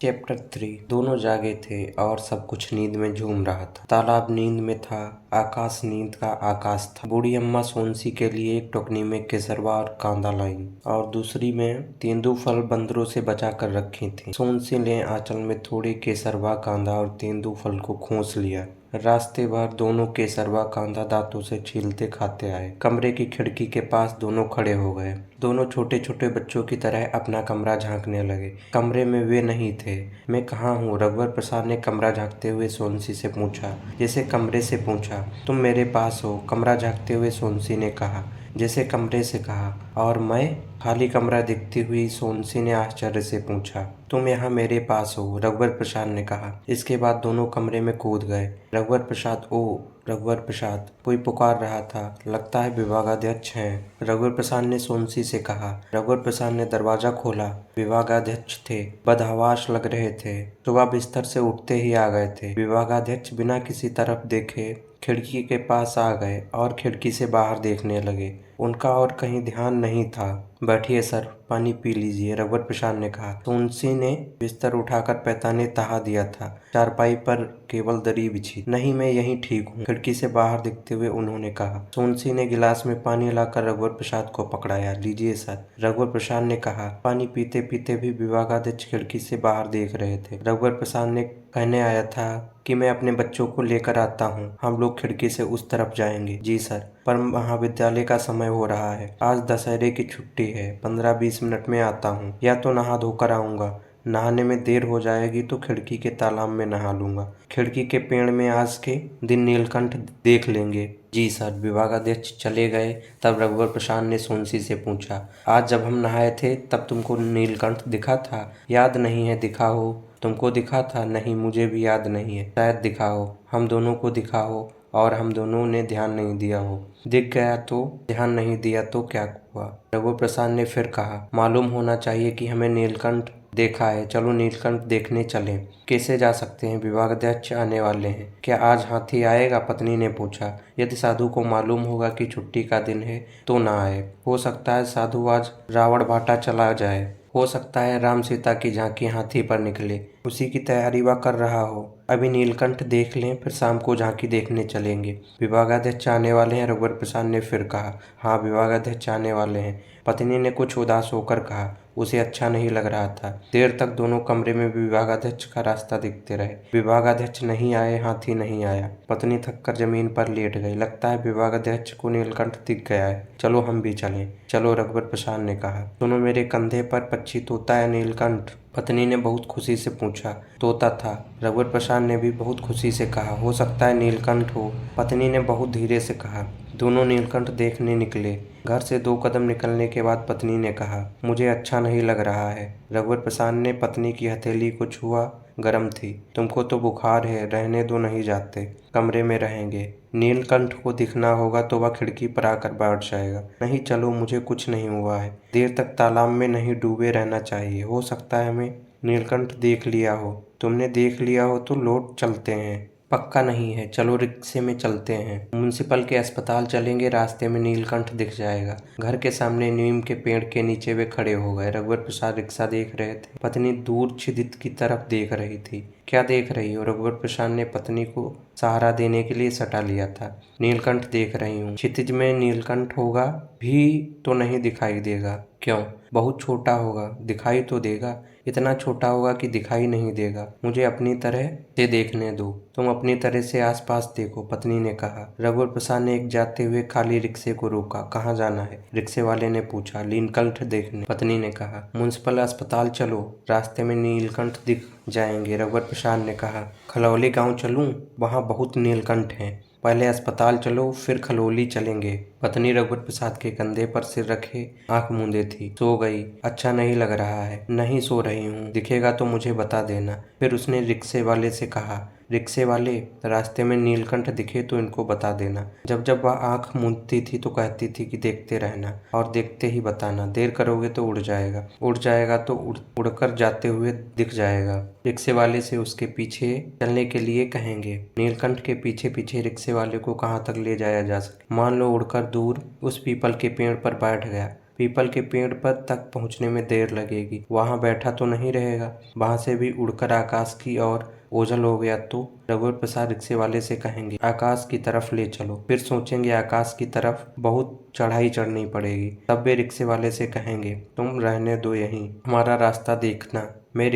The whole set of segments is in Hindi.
चैप्टर 3। दोनों जागे थे और सब कुछ नींद में झूम रहा था। तालाब नींद में था, आकाश नींद का आकाश था। बूढ़ी अम्मा सोनसी के लिए एक टोकनी में केसरवा और कांदा लाई और दूसरी में तेंदूफल बंदरों से बचा कर रखी थी। सोनसी ने आंचल में थोड़े केसरवा, कांदा और तेंदूफल को खोस लिया। रास्ते भर दोनों केसरवा कांदा दांतों से छीलते खाते आए। कमरे की खिड़की के पास दोनों खड़े हो गए। दोनों छोटे छोटे बच्चों की तरह अपना कमरा झांकने लगे। कमरे में वे नहीं थे। मैं कहाँ हूँ? रघुवर प्रसाद ने कमरा झांकते हुए सोनसी से पूछा, जैसे कमरे से पूछा। तुम मेरे पास हो, कमरा झांकते हुए सोनसी ने कहा, जैसे कमरे से कहा। और मैं? खाली कमरा दिखती हुई सोनसी ने आश्चर्य से पूछा। तुम यहाँ मेरे पास हो, रघुवर प्रसाद ने कहा। इसके बाद दोनों कमरे में कूद गए। रघुवर प्रसाद, ओ रघुवर प्रसाद, कोई पुकार रहा था। लगता है विभागाध्यक्ष हैं, रघुवर प्रसाद ने सोनसी से कहा। रघुवर प्रसाद ने दरवाजा खोला। विभागाध्यक्ष थे, बदहवास लग रहे थे। सुबह बिस्तर से उठते ही आ गए थे। विभागाध्यक्ष बिना किसी तरफ देखे खिड़की के पास आ गए और खिड़की से बाहर देखने लगे। उनका और कहीं ध्यान नहीं था। बैठिए सर, पानी पी लीजिए, रघुवर प्रसाद ने कहा। सोनसी ने बिस्तर उठाकर पैताने तहा दिया था। चारपाई पर केवल दरी बिछी। नहीं, मैं यहीं ठीक हूँ, खिड़की से बाहर देखते हुए उन्होंने कहा। सोनसी ने गिलास में पानी लाकर रघुवर प्रसाद को पकड़ाया। लीजिए सर, रघुवर प्रसाद ने कहा। पानी पीते पीते भी विभागाध्यक्ष खिड़की से बाहर देख रहे थे। रघुवर प्रसाद ने कहने आया था कि मैं अपने बच्चों को लेकर आता हूँ, हम लोग खिड़की से उस तरफ जाएंगे। जी सर, पर महाविद्यालय का समय हो रहा है, आज दशहरे की छुट्टी है, 15-20 मिनट में आता हूँ, या तो नहा धोकर आऊँगा। नहाने में देर हो जाएगी तो खिड़की के तालाब में नहा लूंगा। खिड़की के पेड़ में आज के दिन नीलकंठ देख लेंगे। जी सर। विभागाध्यक्ष चले गए। तब रघुवर प्रसाद ने सोनसी से पूछा, आज जब हम नहाए थे तब तुमको नीलकंठ दिखा था? याद नहीं है दिखा हो? तुमको दिखा था? नहीं, मुझे भी याद नहीं है। शायद दिखा हो, हम दोनों को दिखा हो और हम दोनों ने ध्यान नहीं दिया हो। दिख गया तो? ध्यान नहीं दिया तो क्या हुआ? रघुवर प्रसाद ने फिर कहा, मालूम होना चाहिए कि हमें नीलकंठ देखा है। चलो नीलकंठ देखने चलें। कैसे जा सकते हैं? विभागाध्यक्ष आने वाले हैं। क्या आज हाथी आएगा? पत्नी ने पूछा। यदि साधु को मालूम होगा कि छुट्टी का दिन है तो ना आए। हो सकता है साधु आज रावण भाटा चला जाए। हो सकता है राम सीता की झांकी हाथी पर निकले, उसी की तैयारी वह कर रहा हो। अभी नीलकंठ देख लें, फिर शाम को झांकी देखने चलेंगे। विभागाध्यक्ष आने वाले हैं, रघुवर प्रसाद ने फिर कहा। हाँ, विभागाध्यक्ष आने वाले हैं, पत्नी ने कुछ उदास होकर कहा। उसे अच्छा नहीं लग रहा था। देर तक दोनों कमरे में विभागाध्यक्ष का रास्ता देखते रहे। विभागाध्यक्ष नहीं आए, हाथी नहीं आया। पत्नी थककर जमीन पर लेट गई। लगता है विभागाध्यक्ष को नीलकंठ दिख गया है, चलो हम भी चलें। चलो, रघुवर प्रसाद ने कहा। सुनो, मेरे कंधे पर पक्षी तोता है नीलकंठ? पत्नी ने बहुत खुशी से पूछा। तोता था, रघुवर प्रसाद ने भी बहुत खुशी से कहा। हो सकता है नीलकंठ हो, पत्नी ने बहुत धीरे से कहा। दोनों नीलकंठ देखने निकले। घर से 2 कदम निकलने के बाद पत्नी ने कहा, मुझे अच्छा नहीं लग रहा है। रघुवर प्रसाद ने पत्नी की हथेली को छुआ, गर्म थी। तुमको तो बुखार है, रहने दो, नहीं जाते, कमरे में रहेंगे। नीलकंठ को दिखना होगा तो वह खिड़की पर आकर बैठ जाएगा। नहीं, चलो, मुझे कुछ नहीं हुआ है। देर तक तालाब में नहीं डूबे रहना चाहिए। हो सकता है हमें नीलकंठ देख लिया हो। तुमने देख लिया हो तो लौट चलते हैं। पक्का नहीं है, चलो रिक्शे में चलते हैं। म्युनिसिपल के अस्पताल चलेंगे, रास्ते में नीलकंठ दिख जाएगा। घर के सामने नीम के पेड़ के नीचे वे खड़े हो गए। रघुवर प्रसाद रिक्शा देख रहे थे। पत्नी दूर छिदित की तरफ देख रही थी। क्या देख रही हो? रघुवर प्रसाद ने पत्नी को सहारा देने के लिए सटा लिया था। नीलकंठ देख रही हूँ। क्षितिज में नीलकंठ होगा भी तो नहीं दिखाई देगा। क्यों? बहुत छोटा होगा, दिखाई तो देगा। इतना छोटा होगा कि दिखाई नहीं देगा। मुझे अपनी तरह से देखने दो। तुम अपनी तरह से आसपास देखो, पत्नी ने कहा। रघुवर प्रसाद ने एक जाते हुए खाली रिक्शे को रोका। कहाँ जाना है? रिक्शे वाले ने पूछा। नीलकंठ देखने, पत्नी ने कहा। म्युनिसिपल अस्पताल चलो, रास्ते में नीलकंठ दिख जाएंगे, रघुवर प्रसाद ने कहा। खलौली गांव चलूं? वहाँ बहुत नीलकंठ हैं। पहले अस्पताल चलो, फिर खलौली चलेंगे। पत्नी रघुवर प्रसाद के कंधे पर सिर रखे आंख मूंदे थी। सो गई? अच्छा नहीं लग रहा है। नहीं सो रही हूँ, दिखेगा तो मुझे बता देना। फिर उसने रिक्शे वाले से कहा, रिक्शे वाले, रास्ते में नीलकंठ दिखे तो इनको बता देना। जब जब वह आंख मूंदती थी तो कहती थी कि देखते रहना और देखते ही बताना। देर करोगे तो उड़ जाएगा, उड़ जाएगा तो उड़कर जाते हुए दिख जाएगा। रिक्शे वाले से उसके पीछे चलने के लिए कहेंगे। नीलकंठ के पीछे पीछे रिक्शे वाले को कहाँ तक ले जाया जा सके। मान लो उड़कर दूर उस पीपल के पेड़ पर बैठ गया। पीपल के पेड़ पर तक पहुंचने में देर लगेगी। वहां बैठा तो नहीं रहेगा, वहां से भी उड़कर आकाश की ओर ओझल हो गया तो रघुवर प्रसाद रिक्शे वाले से कहेंगे आकाश की तरफ ले चलो। फिर सोचेंगे आकाश की तरफ बहुत चढ़ाई चढ़नी पड़ेगी। तब वे रिक्शे वाले से कहेंगे तुम रहने दो यहीं, हमारा रास्ता देखना, मैं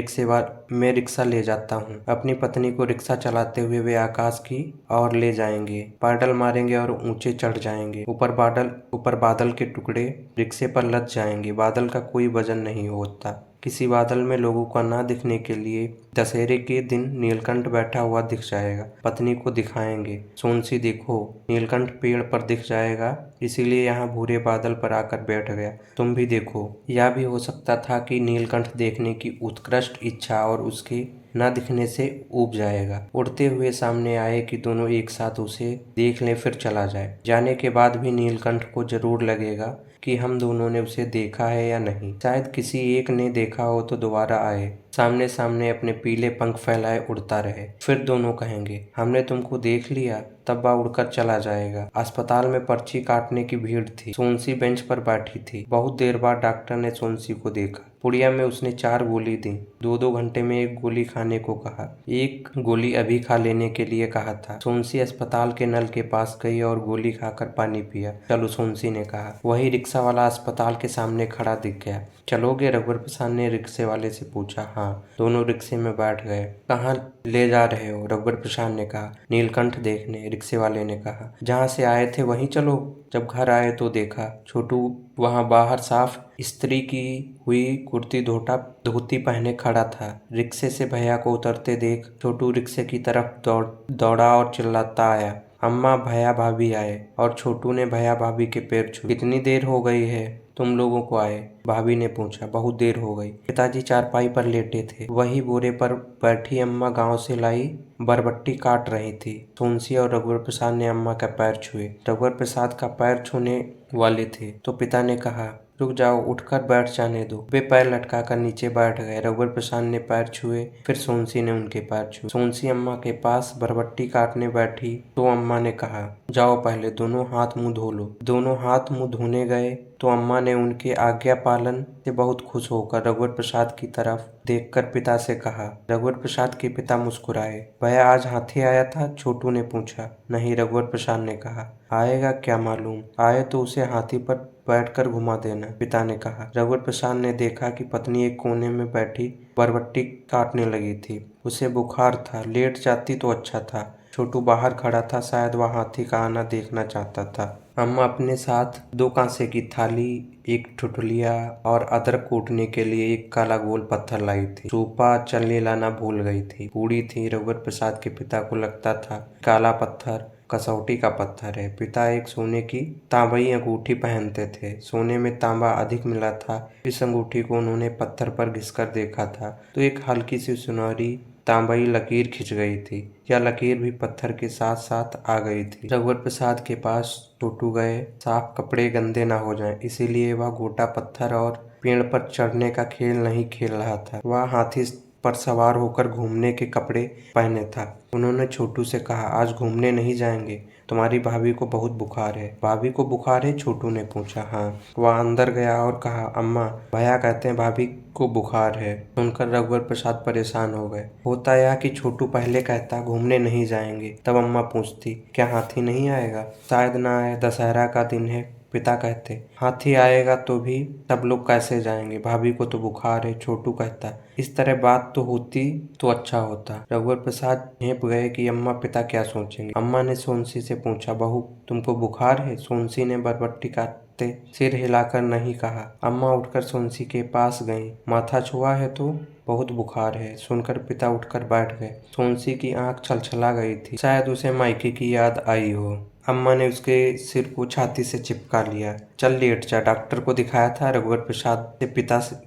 रिक्शा ले जाता हूँ। अपनी पत्नी को रिक्शा चलाते हुए वे आकाश की ओर ले जाएंगे, पैडल मारेंगे और ऊंचे चढ़ जाएंगे। ऊपर बादल के टुकड़े रिक्शे पर लद जाएंगे। बादल का कोई वजन नहीं होता। किसी बादल में लोगों का ना दिखने के लिए दशहरे के दिन नीलकंठ बैठा हुआ दिख जाएगा। पत्नी को दिखाएंगे, सोनसी देखो नीलकंठ पेड़ पर दिख जाएगा, इसीलिए यहाँ भूरे बादल पर आकर बैठ गया, तुम भी देखो। यह भी हो सकता था कि नीलकंठ देखने की उत्कृष्ट इच्छा और उसके न दिखने से ऊब जाएगा। उड़ते हुए सामने आए कि दोनों एक साथ उसे देख लें फिर चला जाए। जाने के बाद भी नीलकंठ को जरूर लगेगा कि हम दोनों ने उसे देखा है या नहीं। शायद किसी एक ने देखा हो तो दोबारा आए, सामने सामने अपने पीले पंख फैलाए उड़ता रहे। फिर दोनों कहेंगे हमने तुमको देख लिया, तब वह उड़कर चला जाएगा। अस्पताल में पर्ची काटने की भीड़ थी। सोनसी बेंच पर बैठी थी। बहुत देर बाद डॉक्टर ने सोनसी को देखा। पुड़िया में उसने 4 गोली दी। 2-2 घंटे में 1 गोली खाने को कहा। 1 गोली अभी खा लेने के लिए कहा था। सोनसी अस्पताल के नल के पास गई और गोली खाकर पानी पिया। चलो, सोनसी ने कहा। वही रिक्शा वाला अस्पताल के सामने खड़ा दिख गया। चलोगे? रघुवर प्रसाद ने रिक्शे वाले से पूछा। हाँ। दोनों रिक्शे में बैठ गए। कहाँ ले जा रहे हो? रघुवर प्रसाद ने कहा। नीलकंठ देखने, रिक्शे वाले ने कहा। जहाँ से आए थे वहीं चलो। जब घर आए तो देखा छोटू वहां बाहर साफ इस्त्री की हुई कुर्ती धोती पहने खड़ा था। रिक्शे से भैया को उतरते देख छोटू रिक्शे की तरफ दौड़ा और चिल्लाता आया, अम्मा, भैया भाभी आए। और छोटू ने भैया भाभी के पैर छुए। कितनी देर हो गई है तुम लोगों को आए? भाभी ने पूछा। बहुत देर हो गई। पिताजी चारपाई पर लेटे थे। वही बोरे पर बैठी अम्मा गांव से लाई बरबट्टी काट रही थी। सोनसी और रघुवर प्रसाद ने अम्मा का पैर छुए। रघुवर प्रसाद का पैर छूने वाले थे तो पिता ने कहा, रुक जाओ, उठकर बैठ जाने दो। वे पैर लटकाकर नीचे बैठ गए। रघुवर प्रसाद ने पैर छुए, फिर सोनसी ने उनके पैर छुए। सोनसी अम्मा के पास बरबट्टी काटने बैठी तो अम्मा ने कहा, जाओ पहले दोनों हाथ मुंह धो लो। दोनों हाथ मुंह धोने गए तो अम्मा ने उनके आज्ञा पालन से बहुत खुश होकर रघुवर प्रसाद की तरफ देखकर पिता से कहा। रघुवर प्रसाद के पिता मुस्कुराए। भैया आज हाथी आया था? छोटू ने पूछा। नहीं, रघुवर प्रसाद ने कहा। आएगा क्या मालूम, आए तो उसे हाथी पर बैठकर घुमा देना, पिता ने कहा। रघुवर प्रसाद ने देखा कि पत्नी एक कोने में बैठी बरबट्टी काटने लगी थी। उसे बुखार था, लेट जाती तो अच्छा था। छोटू बाहर खड़ा था, शायद वह हाथी का आना देखना चाहता था। अम्मा अपने साथ 2 कांसे की थाली, 1 ठुठुलिया और अदरक कूटने के लिए 1 काला गोल पत्थर लाई थी। सूपा चलनी लाना भूल गई थी। बूढ़ी थी। रघुवर प्रसाद के पिता को लगता था काला पत्थर कसौटी का पत्थर है। पिता एक सोने की तांबई अंगूठी पहनते थे। सोने में तांबा अधिक मिला था। इस अंगूठी को उन्होंने पत्थर पर घिसकर देखा था तो एक हल्की सी सुनहरी तांबई लकीर खिंच गई थी। यह लकीर भी पत्थर के साथ साथ आ गई थी। रघुवर प्रसाद के पास छोटू गए, साफ कपड़े गंदे ना हो जाएं, इसीलिए वह गोटा पत्थर और पेड़ पर चढ़ने का खेल नहीं खेल रहा था। वह हाथी पर सवार होकर घूमने के कपड़े पहने था। उन्होंने छोटू से कहा, आज घूमने नहीं जाएंगे? तुम्हारी भाभी को बहुत बुखार है। भाभी को बुखार है? छोटू ने पूछा। हाँ। वह अंदर गया और कहा, अम्मा, भैया कहते हैं भाभी को बुखार है। सुनकर रघुवर प्रसाद परेशान हो गए। होता यह कि छोटू पहले कहता घूमने नहीं जाएंगे, तब अम्मा पूछती, क्या हाथी नहीं आएगा? शायद ना आए, दशहरा का दिन है। पिता कहते, हाथी आएगा तो भी सब लोग कैसे जाएंगे? भाभी को तो बुखार है। छोटू कहता, इस तरह बात तो होती तो अच्छा होता। रघुवर प्रसाद झेप गए कि अम्मा पिता क्या सोचेंगे। अम्मा ने सोनसी से पूछा, बहू तुमको बुखार है? सोनसी ने बरबट्टी काटते सिर हिलाकर नहीं कहा। अम्मा उठकर सोनसी के पास गईं। माथा छुआ है तो बहुत बुखार है। सुनकर पिता उठकर बैठ गए। सोनसी की आंख छलछला गई थी। शायद उसे मायके की याद आई हो। अम्मा ने उसके सिर को छाती से चिपका लिया। चल लेट जा, डॉक्टर को दिखाया था? रघुवर प्रसाद से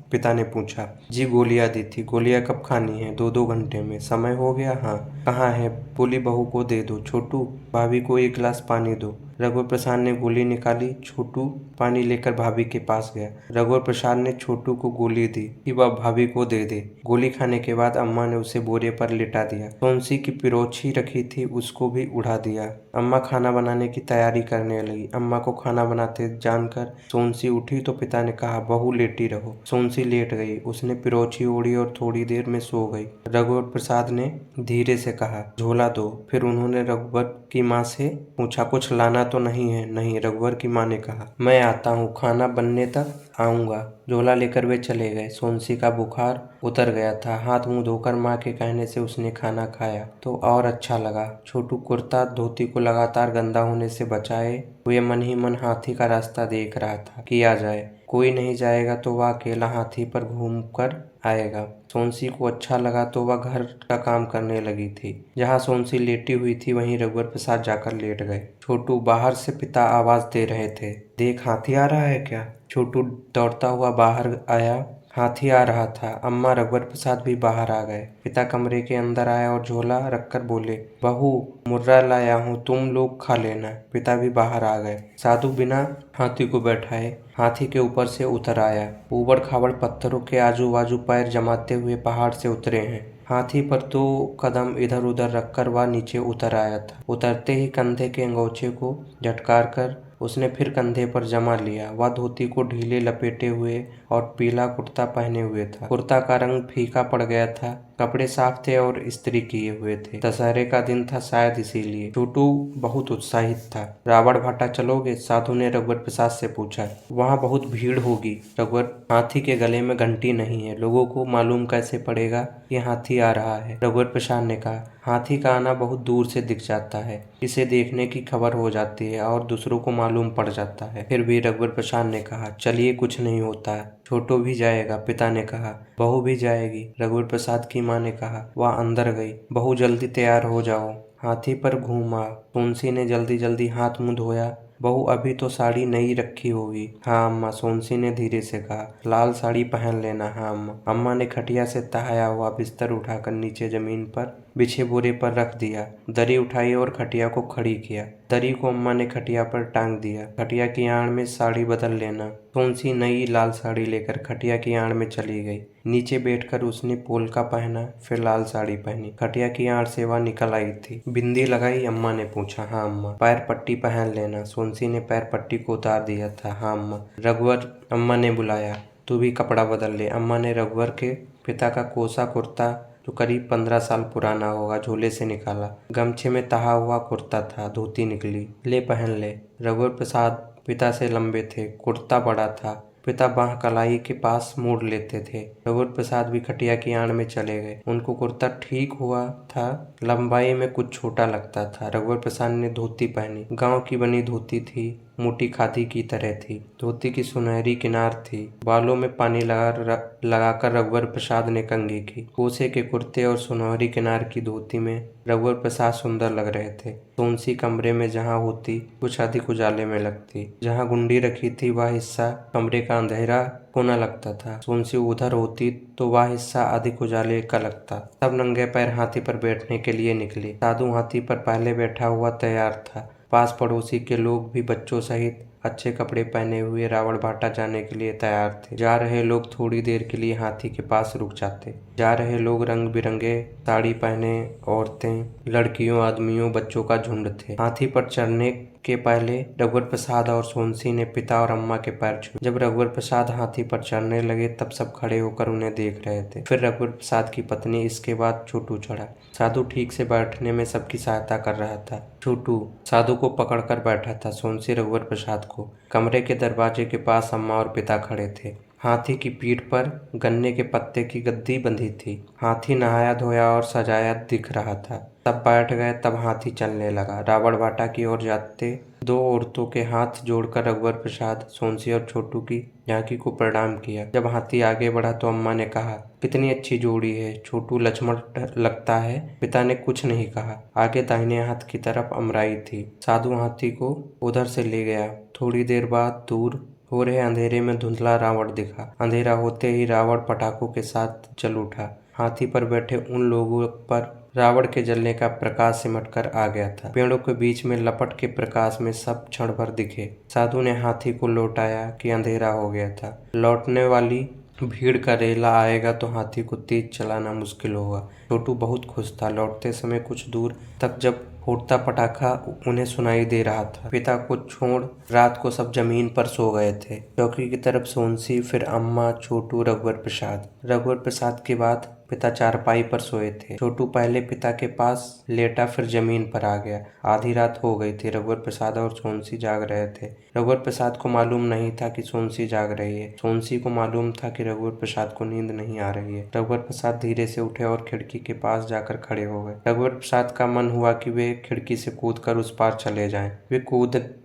पिता ने पूछा। जी, गोलियां दी थी। गोलियां कब खानी है? 2-2 घंटे में। समय हो गया? हाँ। कहाँ है? बोली बहू को दे दो। छोटू, भाभी को 1 गिलास पानी दो। रघुवर प्रसाद ने गोली निकाली। छोटू पानी लेकर भाभी के पास गया। रघुवर प्रसाद ने छोटू को गोली दी कि वह भाभी को दे दे। गोली खाने के बाद अम्मा ने उसे बोरे पर लिटा दिया। सोनसी की पिरोछी रखी थी, उसको भी उड़ा दिया। अम्मा खाना बनाने की तैयारी करने लगी। अम्मा को खाना बनाते जानकर सोनसी उठी तो पिता ने कहा, बहू लेटी रहो। सोनसी लेट गई। उसने पिरोछी ओढ़ी और थोड़ी देर में सो गई। रघुवर प्रसाद ने धीरे से कहा, झोला दो। फिर उन्होंने रघुवर की माँ से पूछा, कुछ लाना तो नहीं है? नहीं, रघुवर की माँ ने कहा, मैं आता हूँ, खाना बनने तक आऊंगा। झोला लेकर वे चले गए। सोनसी का बुखार उतर गया था। हाथ मुंह धोकर माँ के कहने से उसने खाना खाया तो और अच्छा लगा। छोटू कुर्ता धोती को लगातार गंदा होने से बचाए हुए मन ही मन हाथी का रास्ता देख रहा था। किया जाए, कोई नहीं जाएगा तो वह अकेला हाथी पर घूमकर आएगा। सोनसी को अच्छा लगा तो वह घर का काम करने लगी थी। जहाँ सोनसी लेटी हुई थी वहीं रघुवर प्रसाद जाकर लेट गए। छोटू, बाहर से पिता आवाज दे रहे थे, देख हाथी आ रहा है क्या? छोटू दौड़ता हुआ बाहर आया। हाथी आ रहा था। अम्मा, रघुवर प्रसाद भी बाहर आ गए। पिता कमरे के अंदर आया और झोला रखकर बोले, बहू, मुर्रा लाया हूँ, तुम लोग खा लेना। पिता भी बाहर आ गए। साधु बिना हाथी को बैठाए हाथी के ऊपर से उतर आया। ऊबड़ खाबड़ पत्थरों के आजू बाजू पैर जमाते हुए पहाड़ से उतरे हैं। हाथी पर 2 कदम इधर उधर रखकर वह नीचे उतर आया था। उतरते ही कंधे के अंगोछे को झटकार कर उसने फिर कंधे पर जमा लिया। वह धोती को ढीले लपेटे हुए और पीला कुर्ता पहने हुए था। कुर्ता का रंग फीका पड़ गया था। कपड़े साफ थे और इस्त्री किए हुए थे। दशहरे का दिन था शायद इसीलिए। छोटू बहुत उत्साहित था। रावण भाटा चलोगे? साधु ने रघुवर प्रसाद से पूछा। वहाँ बहुत भीड़ होगी। रघुवर, हाथी के गले में घंटी नहीं है, लोगों को मालूम कैसे पड़ेगा कि हाथी आ रहा है? रघुवर प्रसाद ने कहा, हाथी का आना बहुत दूर से दिख जाता है, इसे देखने की खबर हो जाती है और दूसरों को मालूम पड़ जाता है। फिर भी रघुवर प्रसाद ने कहा, चलिए, कुछ नहीं होता है। छोटू भी जाएगा, पिता ने कहा। बहू भी जाएगी, रघुवर प्रसाद की माँ ने कहा। वह अंदर गई। बहू, जल्दी तैयार हो जाओ, हाथी पर घूमा। सोनसी ने जल्दी जल्दी हाथ मुंह धोया। बहू, अभी तो साड़ी नई रखी होगी। हाँ अम्मा, सोनसी ने धीरे से कहा। लाल साड़ी पहन लेना। हाँ अम्मा। अम्मा ने खटिया से तहाया हुआ बिस्तर उठाकर नीचे जमीन पर बिछे बोरे पर रख दिया। दरी उठाई और खटिया को खड़ी किया। दरी को अम्मा ने खटिया पर टांग दिया। खटिया की आड़ में साड़ी बदल लेना। सोनसी नई लाल साड़ी लेकर खटिया की आड़ में चली गई। नीचे बैठकर उसने पोलका पहना, फिर लाल साड़ी पहनी। खटिया की आड़ से वह निकल आई थी। बिंदी लगाई? अम्मा ने पूछा। हाँ अम्मा। पैर पट्टी पहन लेना। सोनसी ने पैर पट्टी को उतार दिया था। हाँ अम्मा। रघुवर, अम्मा ने बुलाया। तू भी कपड़ा बदल ले। अम्मा ने रघुवर के पिता का कोसा कुर्ता, जो करीब 15 साल पुराना होगा, झोले से निकाला। गमछे में तहा हुआ कुर्ता था। धोती निकली। ले पहन ले। रघुवर प्रसाद पिता से लंबे थे। कुर्ता बड़ा था। पिता बाह कलाई के पास मोड़ लेते थे। रघुवर प्रसाद भी खटिया की आड़ में चले गए। उनको कुर्ता ठीक हुआ था, लंबाई में कुछ छोटा लगता था। रघुवर प्रसाद ने धोती पहनी। गांव की बनी धोती थी, मोटी खादी की तरह थी। धोती की सुनहरी किनार थी। बालों में पानी लगाकर रघुवर प्रसाद ने कंघी की। कोसे के कुर्ते और सुनहरी किनार की धोती में रघुवर प्रसाद सुंदर लग रहे थे। सोनसी कमरे में जहाँ होती कुछ अधिक उजाले में लगती। जहाँ गुंडी रखी थी वह हिस्सा कमरे का अंधेरा कोना लगता था। सोनसी उधर होती तो वह हिस्सा अधिक उजाले का लगता। सब नंगे पैर हाथी पर बैठने के लिए निकले। साधु हाथी पर पहले बैठा हुआ तैयार था। पास पड़ोसी के लोग भी बच्चों सहित अच्छे कपड़े पहने हुए रावण भाटा जाने के लिए तैयार थे। जा रहे लोग थोड़ी देर के लिए हाथी के पास रुक जाते। जा रहे लोग रंग बिरंगे साड़ी पहने औरतें, लड़कियों, आदमियों, बच्चों का झुंड थे। हाथी पर चढ़ने के पहले रघुवर प्रसाद और सोनसी ने पिता और अम्मा के पैर छुए। जब रघुवर प्रसाद हाथी पर चढ़ने लगे तब सब खड़े होकर उन्हें देख रहे थे। फिर रघुवर प्रसाद की पत्नी, इसके बाद छोटू चढ़ा। साधु ठीक से बैठने में सबकी सहायता कर रहा था। छोटू साधु को पकड़कर बैठा था। सोनसी रघुवर प्रसाद को। कमरे के दरवाजे के पास अम्मा और पिता खड़े थे। हाथी की पीठ पर गन्ने के पत्ते की गद्दी बंधी थी। हाथी नहाया धोया और सजाया दिख रहा था। सब बैठ गए तब हाथी चलने लगा। रावण भाटा की ओर जाते 2 औरतों के हाथ जोड़कर रघुवर प्रसाद, सोनसी और छोटू की झांकी को प्रणाम किया। जब हाथी आगे बढ़ा तो अम्मा ने कहा, कितनी अच्छी जोड़ी है, छोटू लक्ष्मण लगता है। पिता ने कुछ नहीं कहा। आगे दाहिने हाथ की तरफ अमराई थी। साधु हाथी को उधर से ले गया। थोड़ी देर बाद दूर हो रहे अंधेरे में धुंधला रावण दिखा। अंधेरा होते ही रावण पटाखों के साथ जल उठा। हाथी पर बैठे उन लोगों पर रावण के जलने का प्रकाश सिमट कर आ गया था। पेड़ों के बीच में लपट के प्रकाश में सब क्षण भर दिखे। साधु ने हाथी को लौटाया कि अंधेरा हो गया था। लौटने वाली भीड़ का रेला आएगा तो हाथी को तेज चलाना मुश्किल होगा। छोटू बहुत खुश था। लौटते समय कुछ दूर तक जब फूटता पटाखा उन्हें सुनाई दे रहा था। पिता को छोड़ रात को सब जमीन पर सो गए थे। चौकी की तरफ सोनसी, फिर अम्मा, छोटू, रघुवर प्रसाद। रघुवर प्रसाद के बाद पिता चारपाई पर सोए थे। छोटू पहले पिता के पास लेटा, फिर जमीन पर आ गया। आधी रात हो गई थी। रघुवर प्रसाद और सोनसी जाग रहे थे। रघुवर प्रसाद को मालूम नहीं था कि सोनसी जाग रही है। सोनसी को मालूम था कि रघुवर प्रसाद को नींद नहीं आ रही है। रघुवर प्रसाद धीरे से उठे और खिड़की के पास जाकर खड़े हो गए। रघुवर प्रसाद का मन हुआ कि वे खिड़की से कूदकर उस पार चले जाएं।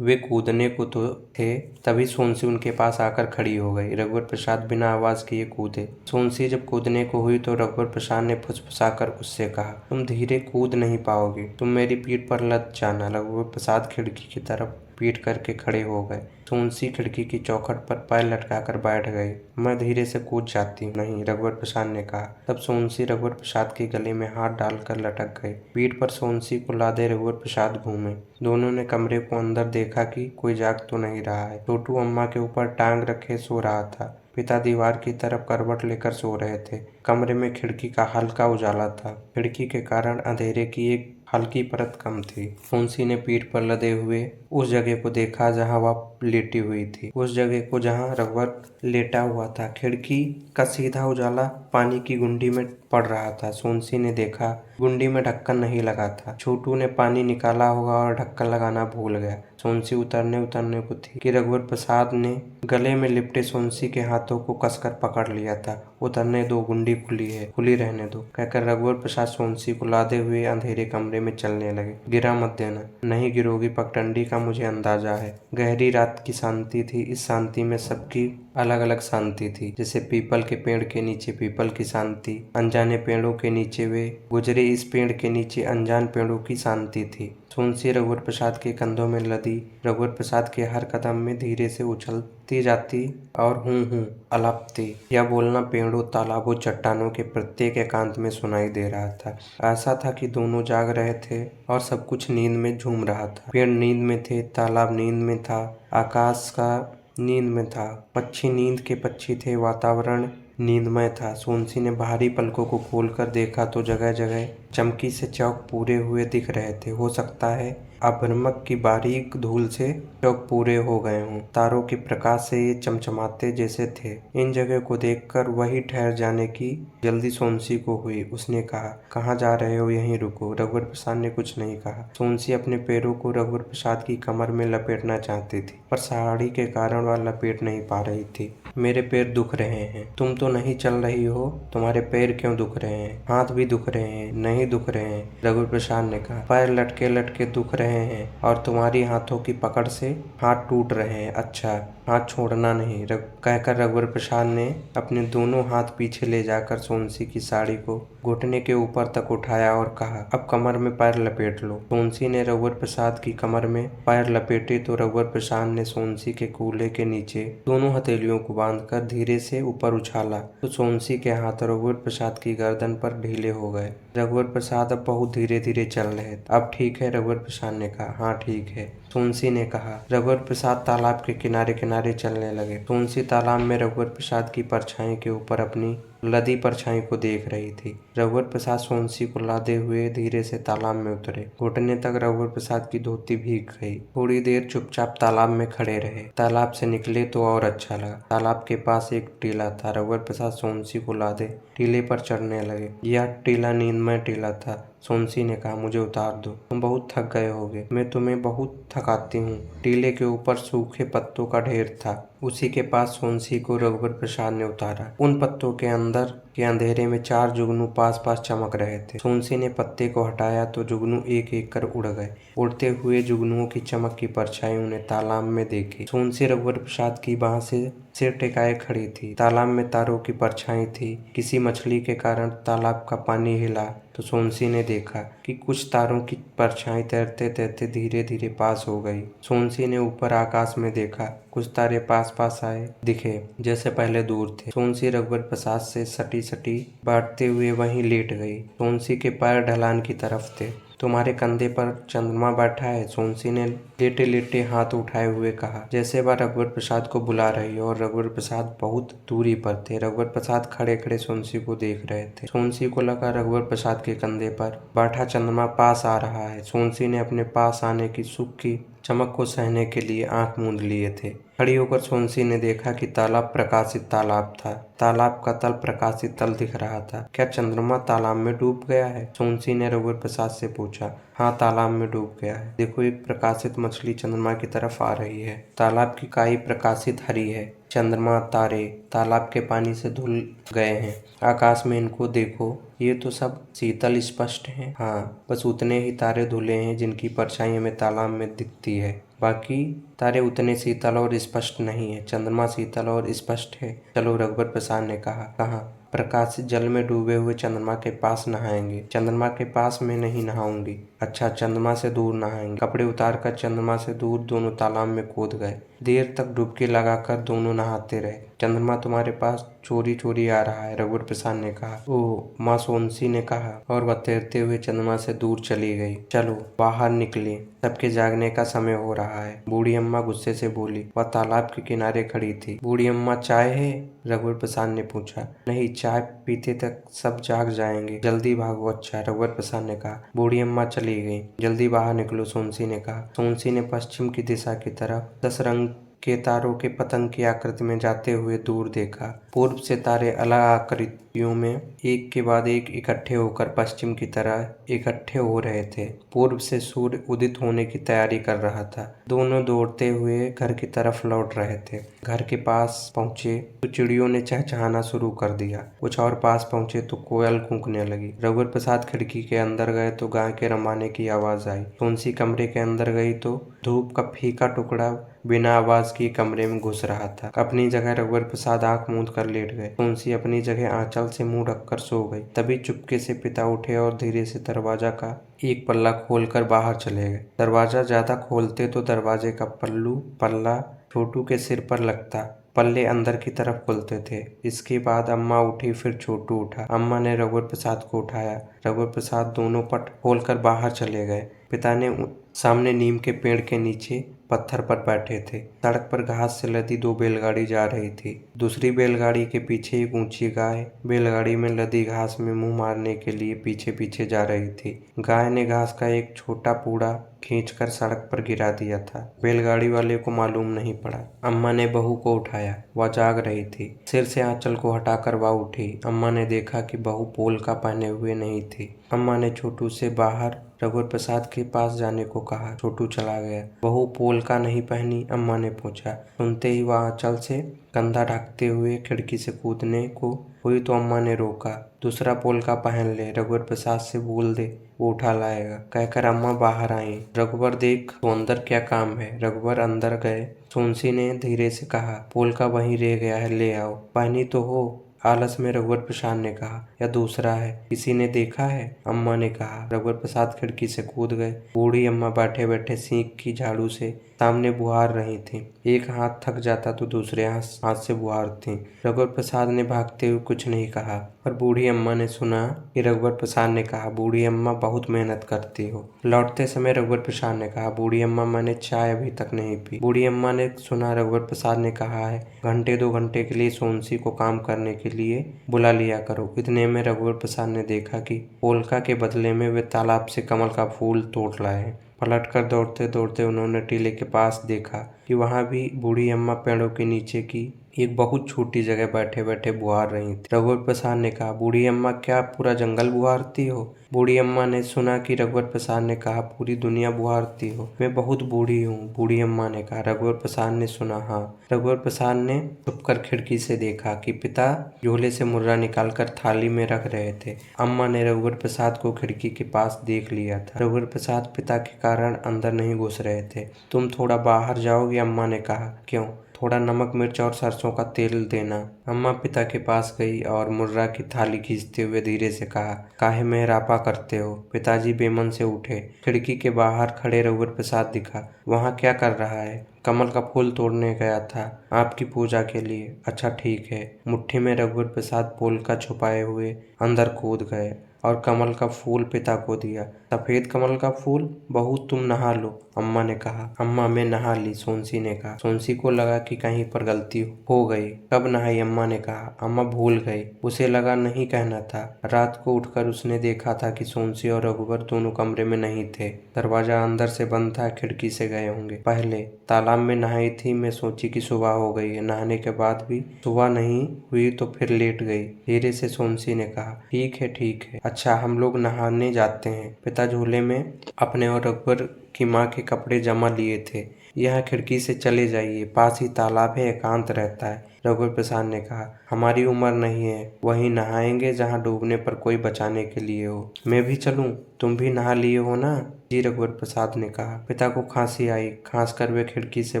वे कूदने को तो थे, तभी सोनसी उनके पास आकर खड़ी हो गई। रघुवर प्रसाद बिना आवाज किए कूदे। सोनसी जब कूदने को हुई तो रघुवर प्रसाद ने फुसफुसाकर उससे कहा, तुम धीरे कूद नहीं पाओगे, तुम मेरी पीठ पर लद जाना। रघुवर प्रसाद खिड़की की तरफ पीठ करके खड़े हो गए। सोनसी खिड़की की चौखट पर पैर लटकाकर बैठ गई। मैं धीरे से कूद जाती हूँ। नहीं, रघुवर प्रसाद ने कहा। तब सोनसी रघुवर प्रसाद के गले में हाथ डालकर लटक गई। पीठ पर सोनसी को लादे रघुवर प्रसाद घूमे। दोनों ने कमरे को अंदर देखा कि कोई जाग तो नहीं रहा है। छोटू अम्मा के ऊपर टांग रखे सो रहा था। पिता दीवार की तरफ करवट लेकर सो रहे थे। कमरे में खिड़की का हल्का उजाला था। खिड़की के कारण अंधेरे की एक हल्की परत कम थी। सोनसी ने पीठ पर लदे हुए उस जगह को देखा जहां वह लेटी हुई थी, उस जगह को जहां रघुवर लेटा हुआ था। खिड़की का सीधा उजाला पानी की गुंडी में पड़ रहा था। सोनसी ने देखा गुंडी में ढक्कन नहीं लगा था। छोटू ने पानी निकाला होगा और ढक्कन लगाना भूल गया। सोनसी उतरने को थी कि रघुवर प्रसाद ने गले में लिपटे सोनसी के हाथों को कसकर पकड़ लिया था। उतरने दो, गुंडी खुली है, खुली रहने दो, कहकर रघुवर प्रसाद सोनसी को लादे हुए अंधेरे कमरे में चलने लगे। गिरा मत देना। नहीं गिरोगी पगडंडी का मुझे अंदाजा है। गहरी रात की शांति थी। इस शांति में सबकी अलग अलग शांति थी। जैसे पीपल के पेड़ के नीचे पीपल की शांति, अनजाने पेड़ों के नीचे वे गुजरे इस पेड़ के नीचे अनजान पेड़ों की शांति थी। सोनसी रघुवर प्रसाद के कंधों में लदी रघुवर प्रसाद के हर कदम में धीरे से उछलती जाती और हूँ अलपती। यह बोलना पेड़ों, तालाबों, चट्टानों के प्रत्येक एकांत में सुनाई दे रहा था। ऐसा था कि दोनों जाग रहे थे और सब कुछ नींद में झूम रहा था। पेड़ नींद में थे, तालाब नींद में था, आकाश का नींद में था, पक्षी नींद के पक्षी थे, वातावरण नींदमय था। सोनसी ने बाहरी पलकों को खोलकर देखा तो जगह जगह चमकी से चौक पूरे हुए दिख रहे थे। हो सकता है अभ्रमक की बारीक धूल से चौक पूरे हो गए हों। तारों के प्रकाश से ये चमचमाते जैसे थे। इन जगह को देखकर वही ठहर जाने की जल्दी सोनसी को हुई। उसने कहा, कहाँ जा रहे हो? यहीं रुको। रघुवर प्रसाद ने कुछ नहीं कहा। सोनसी अपने पैरों को रघुवर प्रसाद की कमर में लपेटना चाहती थी, पर साड़ी के कारण वह लपेट नहीं पा रही थी। मेरे पैर दुख रहे हैं। तुम तो नहीं चल रही हो, तुम्हारे पैर क्यों दुख रहे हैं? हाथ भी दुख रहे हैं। नहीं दुख रहे हैं, रघुवर प्रसाद ने कहा। पैर लटके लटके दुख रहे हैं और तुम्हारी हाथों की पकड़ से हाथ टूट रहे हैं। अच्छा, हाथ छोड़ना नहीं, कहकर रघुवर प्रसाद ने अपने दोनों हाथ पीछे ले जाकर सोनसी की साड़ी को घुटने के ऊपर तक उठाया और कहा, अब कमर में पैर लपेट लो। सोनसी ने रघुवर प्रसाद की कमर में पैर लपेटे तो रघुवर प्रसाद ने सोनसी के कूल्हे के नीचे दोनों हथेलियों को बांधकर धीरे से ऊपर उछाला तो सोनसी के हाथ रघुवर प्रसाद की गर्दन पर ढीले हो गए। रघुवर प्रसाद अब बहुत धीरे धीरे चल रहे थे। अब ठीक है? रघुवर प्रसाद ने कहा। हाँ ठीक है, सोनसी ने कहा। रघुवर प्रसाद तालाब के किनारे किनारे चलने लगे। सोनसी तालाब में रघुवर प्रसाद की परछाई के ऊपर अपनी लदी परछाई को देख रही थी। रघुवर प्रसाद सोनसी को लादे हुए धीरे से तालाब में उतरे। घुटने तक रघुवर प्रसाद की धोती भीग गई। थोड़ी देर चुपचाप तालाब में खड़े रहे। तालाब से निकले तो और अच्छा लगा। तालाब के पास एक टीला था। रघुवर प्रसाद सोनसी को लादे टीले पर चढ़ने लगे। यह टीला नींदमय टीला था। सोनसी ने कहा, मुझे उतार दो, तुम बहुत थक गए होगे, मैं तुम्हें बहुत थकाती हूँ। टीले के ऊपर सूखे पत्तों का ढेर था। उसी के पास सोनसी को रघुवर प्रसाद ने उतारा। उन पत्तों के अंदर के अंधेरे में 4 जुगनू पास पास चमक रहे थे। सोनसी ने पत्ते को हटाया तो जुगनू एक एक कर उड़ गए। उड़ते हुए जुगनुओं की चमक की परछाई उन्हें तालाब में देखी। सोनसी रघुवर प्रसाद की बाह से सिर टिकाए खड़ी थी। तालाब में तारों की परछाई थी। किसी मछली के कारण तालाब का पानी हिला तो सोनसी ने देखा कि कुछ तारों की परछाई तैरते तैरते धीरे धीरे पास हो गई। सोनसी ने ऊपर आकाश में देखा। कुछ तारे पास पास आए दिखे, जैसे पहले दूर थे। सोनसी रघुवर प्रसाद से सटी सटी बैठते हुए वहीं लेट गई। सोनसी के पैर ढलान की तरफ थे। तुम्हारे कंधे पर चंद्रमा बैठा है, सोनसी ने लेटे लेटे हाथ उठाए हुए कहा, जैसे वह रघुवर प्रसाद को बुला रही हो। और रघुवर प्रसाद बहुत दूरी पर थे। रघुवर प्रसाद खड़े खड़े सोनसी को देख रहे थे। सोनसी को लगा रघुवर प्रसाद के कंधे पर बैठा चंद्रमा पास आ रहा है। सोनसी ने अपने पास आने की सुख की चमक को सहने के लिए आंख मूंद लिए थे। खड़ी होकर सोनसी ने देखा कि तालाब प्रकाशित तालाब था। तालाब का तल प्रकाशित तल दिख रहा था। क्या चंद्रमा तालाब में डूब गया है? सोनसी ने रघुवर प्रसाद से पूछा। हाँ, तालाब में डूब गया है। देखो, एक प्रकाशित मछली चंद्रमा की तरफ आ रही है। तालाब की काई प्रकाशित हरी है। चंद्रमा, तारे तालाब के पानी से धुल गए हैं। आकाश में इनको देखो, ये तो सब शीतल स्पष्ट हैं। हाँ, बस उतने ही तारे धुले हैं जिनकी परछाई हमें तालाब में दिखती है। बाकी तारे उतने शीतल और स्पष्ट नहीं है। चंद्रमा शीतल और स्पष्ट है। चलो, रघुवर प्रसाद ने कहा। कहाँ? प्रकाशित जल में डूबे हुए चंद्रमा के पास नहाएंगे। चंद्रमा के पास मैं नहीं नहाऊंगी। अच्छा, चंद्रमा से दूर नहाएंगे। कपड़े उतार कर चंद्रमा से दूर दोनों तालाब में कूद गए। देर तक डुबकी लगाकर दोनों नहाते रहे। चंद्रमा तुम्हारे पास चोरी चोरी आ रहा है, रघुवर प्रसाद ने कहा। ओह, माँ सोनसी ने कहा, और वह तैरते हुए चंद्रमा से दूर चली गई। चलो बाहर निकले, सबके जागने का समय हो रहा है। बूढ़ी अम्मा गुस्से से बोली। वह तालाब के किनारे खड़ी थी। बूढ़ी अम्मा, चाय है? रघुवर प्रसाद ने पूछा। नहीं, चाय पीते तक सब जाग जाएंगे। जल्दी भागो। अच्छा, रघुवर प्रसाद ने कहा। बूढ़ी अम्मा चली गई। जल्दी बाहर निकलो, सोनसी ने कहा। सोनसी ने पश्चिम की दिशा की तरफ 10 रंग के तारों के पतंग की आकृति में जाते हुए दूर देखा। पूर्व से तारे अलग आकृतियों में एक के बाद एक इकट्ठे होकर पश्चिम की तरह इकट्ठे हो रहे थे। पूर्व से सूर्य उदित होने की तैयारी कर रहा था। दोनों दौड़ते हुए घर की तरफ लौट रहे थे। घर के पास पहुंचे तो चिड़ियों ने चहचहाना शुरू कर दिया। कुछ और पास पहुंचे तो कोयल कूकने लगी। रघुवर प्रसाद खिड़की के अंदर गए तो गाय के रमाने की आवाज आई। सोनसी कमरे के अंदर गई तो धूप का फीका टुकड़ा बिना आवाज की कमरे में घुस रहा था। अपनी जगह रघुवर प्रसाद आंख मूंद कर लेट गए। सोनसी अपनी जगह आंचल से मुंह ढककर सो गई। तभी चुपके से पिता उठे और धीरे से दरवाजा का एक पल्ला खोलकर बाहर चले गए। दरवाजा ज्यादा खोलते तो दरवाजे का पल्ला छोटू के सिर पर लगता। पल्ले अंदर की तरफ खुलते थे। इसके बाद अम्मा उठी, फिर छोटू उठा। अम्मा ने रघुवर प्रसाद को उठाया। रघुवर प्रसाद दोनों पट खोलकर बाहर चले गए। पिता ने सामने नीम के पेड़ के नीचे पत्थर पर बैठे थे। सड़क पर घास से लदी 2 बैलगाड़ी जा रही थी। दूसरी बैलगाड़ी के पीछे एक ऊंची गाय बैलगाड़ी में लदी घास में मुंह मारने के लिए पीछे पीछे जा रही थी। गाय ने घास का एक छोटा पूड़ा खींचकर सड़क पर गिरा दिया था। बैलगाड़ी वाले को मालूम नहीं पड़ा। अम्मा ने बहू को उठाया। वह जाग रही थी। सिर से आंचल को हटाकर वह उठी। अम्मा ने देखा कि बहू पोलका पहने हुए नहीं थी। अम्मा ने छोटू से बाहर रघुवर प्रसाद के पास जाने को कहा। छोटू चला गया। बहू पोलका नहीं पहनी? अम्मा ने पूछा। सुनते ही वह आंचल से कंधा ढकते हुए खिड़की से कूदने को हुई तो अम्मा ने रोका। दूसरा पोलका पहन ले, रघुवर प्रसाद से बोल दे, वो उठा लाएगा, कहकर अम्मा बाहर आई। रघुवर, देख तो अंदर क्या काम है। रघुवर अंदर गए। सोनसी ने धीरे से कहा, पोलका वहीं रह गया है, ले आओ। पहनी तो हो? आलस में रघुवर प्रसाद ने कहा। या दूसरा है? किसी ने देखा है? अम्मा ने कहा। रघुवर प्रसाद खिड़की से कूद गए। बूढ़ी अम्मा बैठे बैठे सींक की झाड़ू से सामने बुहार रही थी। एक हाथ थक जाता तो दूसरे हाथ से बुहारती। रघुवर प्रसाद ने भागते हुए कुछ नहीं कहा, पर बूढ़ी अम्मा ने सुना कि रघुवर प्रसाद ने कहा, बूढ़ी अम्मा बहुत मेहनत करती हो। लौटते समय रघुवर प्रसाद ने कहा, बूढ़ी अम्मा मैंने चाय अभी तक नहीं पी। बूढ़ी अम्मा ने सुना रघुवर प्रसाद ने कहा है, घंटे 2 घंटे के लिए सोनसी को काम करने के लिए बुला लिया करो। इतने में रघुवर प्रसाद ने देखा कि पोलका के बदले में वे तालाब से कमल का फूल तोड़ लाए हैं। पलटकर दौड़ते दौड़ते उन्होंने टीले के पास देखा कि वहां भी बूढ़ी अम्मा पेड़ों के नीचे की एक बहुत छोटी जगह बैठे बैठे बुहार रही थी। रघुवर प्रसाद ने कहा, बूढ़ी अम्मा क्या पूरा जंगल बुहारती हो? बूढ़ी अम्मा ने सुना कि रघुवर प्रसाद ने कहा, पूरी दुनिया बुहारती हो, मैं बहुत बूढ़ी हूँ। बूढ़ी अम्मा ने कहा। रघुवर प्रसाद ने सुना, हाँ। रघुवर प्रसाद ने छुपकर खिड़की से देखा कि पिता झोले से मुर्रा निकालकर थाली में रख रहे थे। अम्मा ने रघुवर प्रसाद को खिड़की के पास देख लिया था। रघुवर प्रसाद पिता के कारण अंदर नहीं घुस रहे थे। तुम थोड़ा बाहर जाओगे? अम्मा ने कहा। क्यों? थोड़ा नमक मिर्च और सरसों का तेल देना। अम्मा पिता के पास गई और मुर्रा की थाली खींचते हुए धीरे से कहा, काहे मेहरापा करते हो? पिताजी बेमन से उठे। खिड़की के बाहर खड़े रघुवर प्रसाद दिखा। वहाँ क्या कर रहा है? कमल का फूल तोड़ने गया था, आपकी पूजा के लिए। अच्छा ठीक है। मुट्ठी में रघुवर प्रसाद पोलका छुपाए हुए अंदर कूद गए और कमल का फूल पिता को दिया। सफेद कमल का फूल? बहू तुम नहा लो, अम्मा ने कहा। अम्मा मैं नहा ली, सोनसी ने कहा। सोनसी को लगा कि कहीं पर गलती हो गई। कब नहाई? अम्मा ने कहा। अम्मा भूल गई, उसे लगा नहीं कहना था। रात को उठकर उसने देखा था कि सोनसी और रघुवर दोनों कमरे में नहीं थे। दरवाजा अंदर से बंद था, खिड़की से गए होंगे। पहले तालाब में नहाई थी, मैं सोची कि सुबह हो गई है। नहाने के बाद भी सुबह नहीं हुई तो फिर लेट गई। धीरे से सोनसी ने कहा, ठीक है ठीक है। अच्छा हम लोग नहाने जाते हैं। पिता झूले में अपने और रघुवर की माँ के कपड़े जमा लिए थे। यहाँ खिड़की से चले जाइए, पास ही तालाब है, एकांत रहता है। रघुवर प्रसाद ने कहा, हमारी उम्र नहीं है, वहीं नहाएंगे जहाँ डूबने पर कोई बचाने के लिए हो। मैं भी चलूं? तुम भी नहा लिए हो ना? जी, रघुवर प्रसाद ने कहा। पिता को खांसी आई। खांस कर वे खिड़की से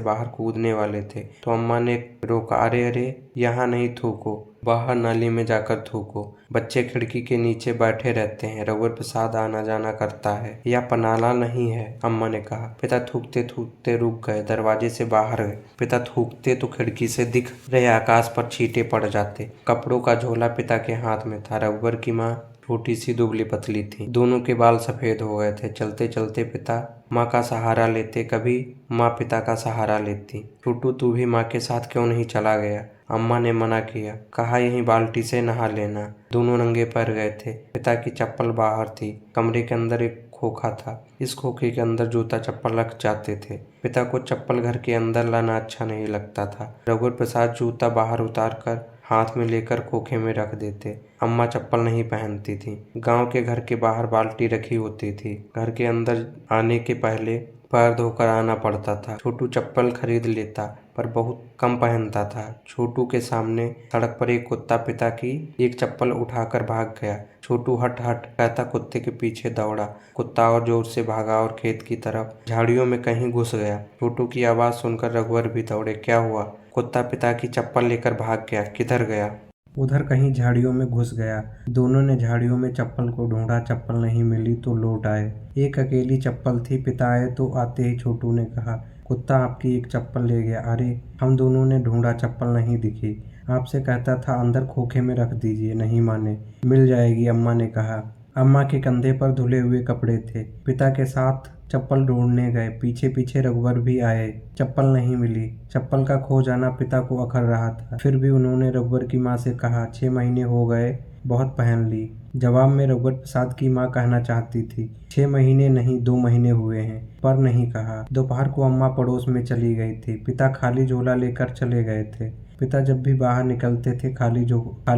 बाहर कूदने वाले थे तो अम्मा ने रोका, अरे अरे यहाँ नहीं थूको, बाहर नाली में जाकर थूको। बच्चे खिड़की के नीचे बैठे रहते हैं, रघुवर प्रसाद आना जाना करता है, या पनाला नहीं है, अम्मा ने कहा। पिता थूकते थूकते रुक गए, दरवाजे से बाहर गए। पिता थूकते तो खिड़की से दिख रहे आकाश पर छींटे पड़ जाते। कपड़ों का झोला पिता के हाथ में था। रघुवर की माँ छोटी सी दुबली पतली थी, दोनों के बाल सफेद हो गए थे। चलते चलते पिता माँ का सहारा लेते, कभी माँ पिता का सहारा लेती। छोटू तू भी माँ के साथ क्यों नहीं चला गया? अम्मा ने मना किया, कहा यहीं बाल्टी से नहा लेना। दोनों नंगे पैर गए थे। पिता की चप्पल बाहर थी। कमरे के अंदर एक खोखा था, इस खोखे के अंदर जूता चप्पल रख जाते थे। पिता को चप्पल घर के अंदर लाना अच्छा नहीं लगता था। रघुवर प्रसाद जूता बाहर उतार कर हाथ में लेकर खोखे में रख देते। अम्मा चप्पल नहीं पहनती थी। गांव के घर के बाहर बाल्टी रखी होती थी। घर के अंदर आने के पहले पैर धोकर आना पड़ता था। छोटू चप्पल खरीद लेता पर बहुत कम पहनता था। छोटू के सामने सड़क पर एक कुत्ता पिता की एक चप्पल उठाकर भाग गया। छोटू हट हट कहता कुत्ते के पीछे दौड़ा। कुत्ता और जोर से भागा और खेत की तरफ झाड़ियों में कहीं घुस गया। छोटू की आवाज सुनकर रघुवर भी दौड़े। क्या हुआ? कुत्ता पिता की चप्पल लेकर भाग गया। किधर गया? उधर कहीं झाड़ियों में घुस गया। दोनों ने झाड़ियों में चप्पल को ढूंढा, चप्पल नहीं मिली तो लौट आए। एक अकेली चप्पल थी। पिता आए तो आते ही छोटू ने कहा, कुत्ता आपकी एक चप्पल ले गया। अरे हम दोनों ने ढूंढा, चप्पल नहीं दिखी। आपसे कहता था अंदर खोखे में रख दीजिए, नहीं माने। मिल जाएगी, अम्मा ने कहा। अम्मा के कंधे पर धुले हुए कपड़े थे। पिता के साथ चप्पल ढूंढने गए। पीछे पीछे रघुवर भी आए। चप्पल नहीं मिली। चप्पल का खो जाना पिता को अखर रहा था। फिर भी उन्होंने रघुवर की माँ से कहा, 6 महीने हो गए, बहुत पहन ली। जवाब में रघुवर प्रसाद की माँ कहना चाहती थी, 6 महीने नहीं 2 महीने हुए हैं, पर नहीं कहा। दोपहर को अम्मा पड़ोस में चली गई थी। पिता खाली झोला लेकर चले गए थे। पिता जब भी बाहर निकलते थे खाली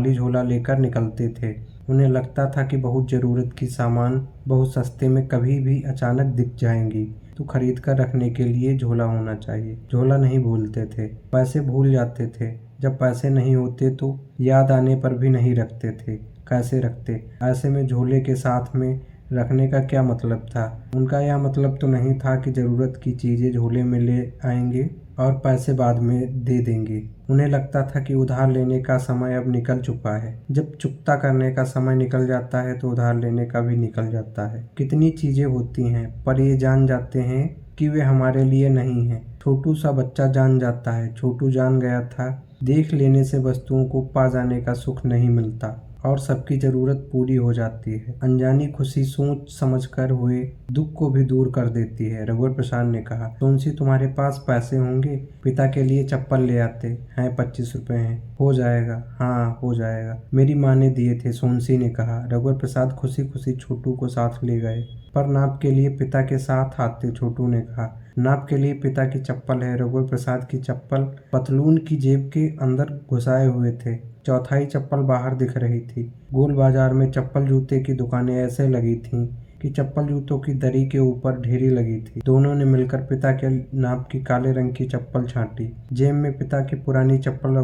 झोला लेकर निकलते थे। उन्हें लगता था कि बहुत ज़रूरत की सामान बहुत सस्ते में कभी भी अचानक दिख जाएंगी, तो खरीद कर रखने के लिए झोला होना चाहिए। झोला नहीं भूलते थे, पैसे भूल जाते थे। जब पैसे नहीं होते तो याद आने पर भी नहीं रखते थे। कैसे रखते? ऐसे में झोले के साथ में रखने का क्या मतलब था? उनका यह मतलब तो नहीं था कि ज़रूरत की चीज़ें झोले में ले आएंगे और पैसे बाद में दे देंगे। उन्हें लगता था कि उधार लेने का समय अब निकल चुका है। जब चुकता करने का समय निकल जाता है तो उधार लेने का भी निकल जाता है। कितनी चीज़ें होती हैं, पर ये जान जाते हैं कि वे हमारे लिए नहीं हैं। छोटू सा बच्चा जान जाता है। छोटू जान गया था, देख लेने से वस्तुओं को पा जाने का सुख नहीं मिलता और सबकी ज़रूरत पूरी हो जाती है। अनजानी खुशी सोच समझकर हुए दुख को भी दूर कर देती है। रघुवर प्रसाद ने कहा, सोनसी तुम्हारे पास पैसे होंगे? पिता के लिए चप्पल ले आते हैं, 25 रुपए हैं। हो जाएगा? हाँ हो जाएगा, मेरी माँ ने दिए थे, सोनसी ने कहा। रघुवर प्रसाद खुशी खुशी छोटू को साथ ले गए। पर नाप के लिए पिता के साथ आते, छोटू ने कहा। नाप के लिए पिता की चप्पल है। रघुवर प्रसाद की चप्पल पतलून की जेब के अंदर घुसाए हुए थे। चौथाई चप्पल बाहर दिख रही थी। गोल बाजार में चप्पल जूते की दुकानें ऐसे लगी थीं कि चप्पल जूतों की दरी के ऊपर ढेरी लगी थी। दोनों ने मिलकर पिता के नाप की काले रंग की चप्पल छांटी। जेब में पिता की पुरानी चप्पल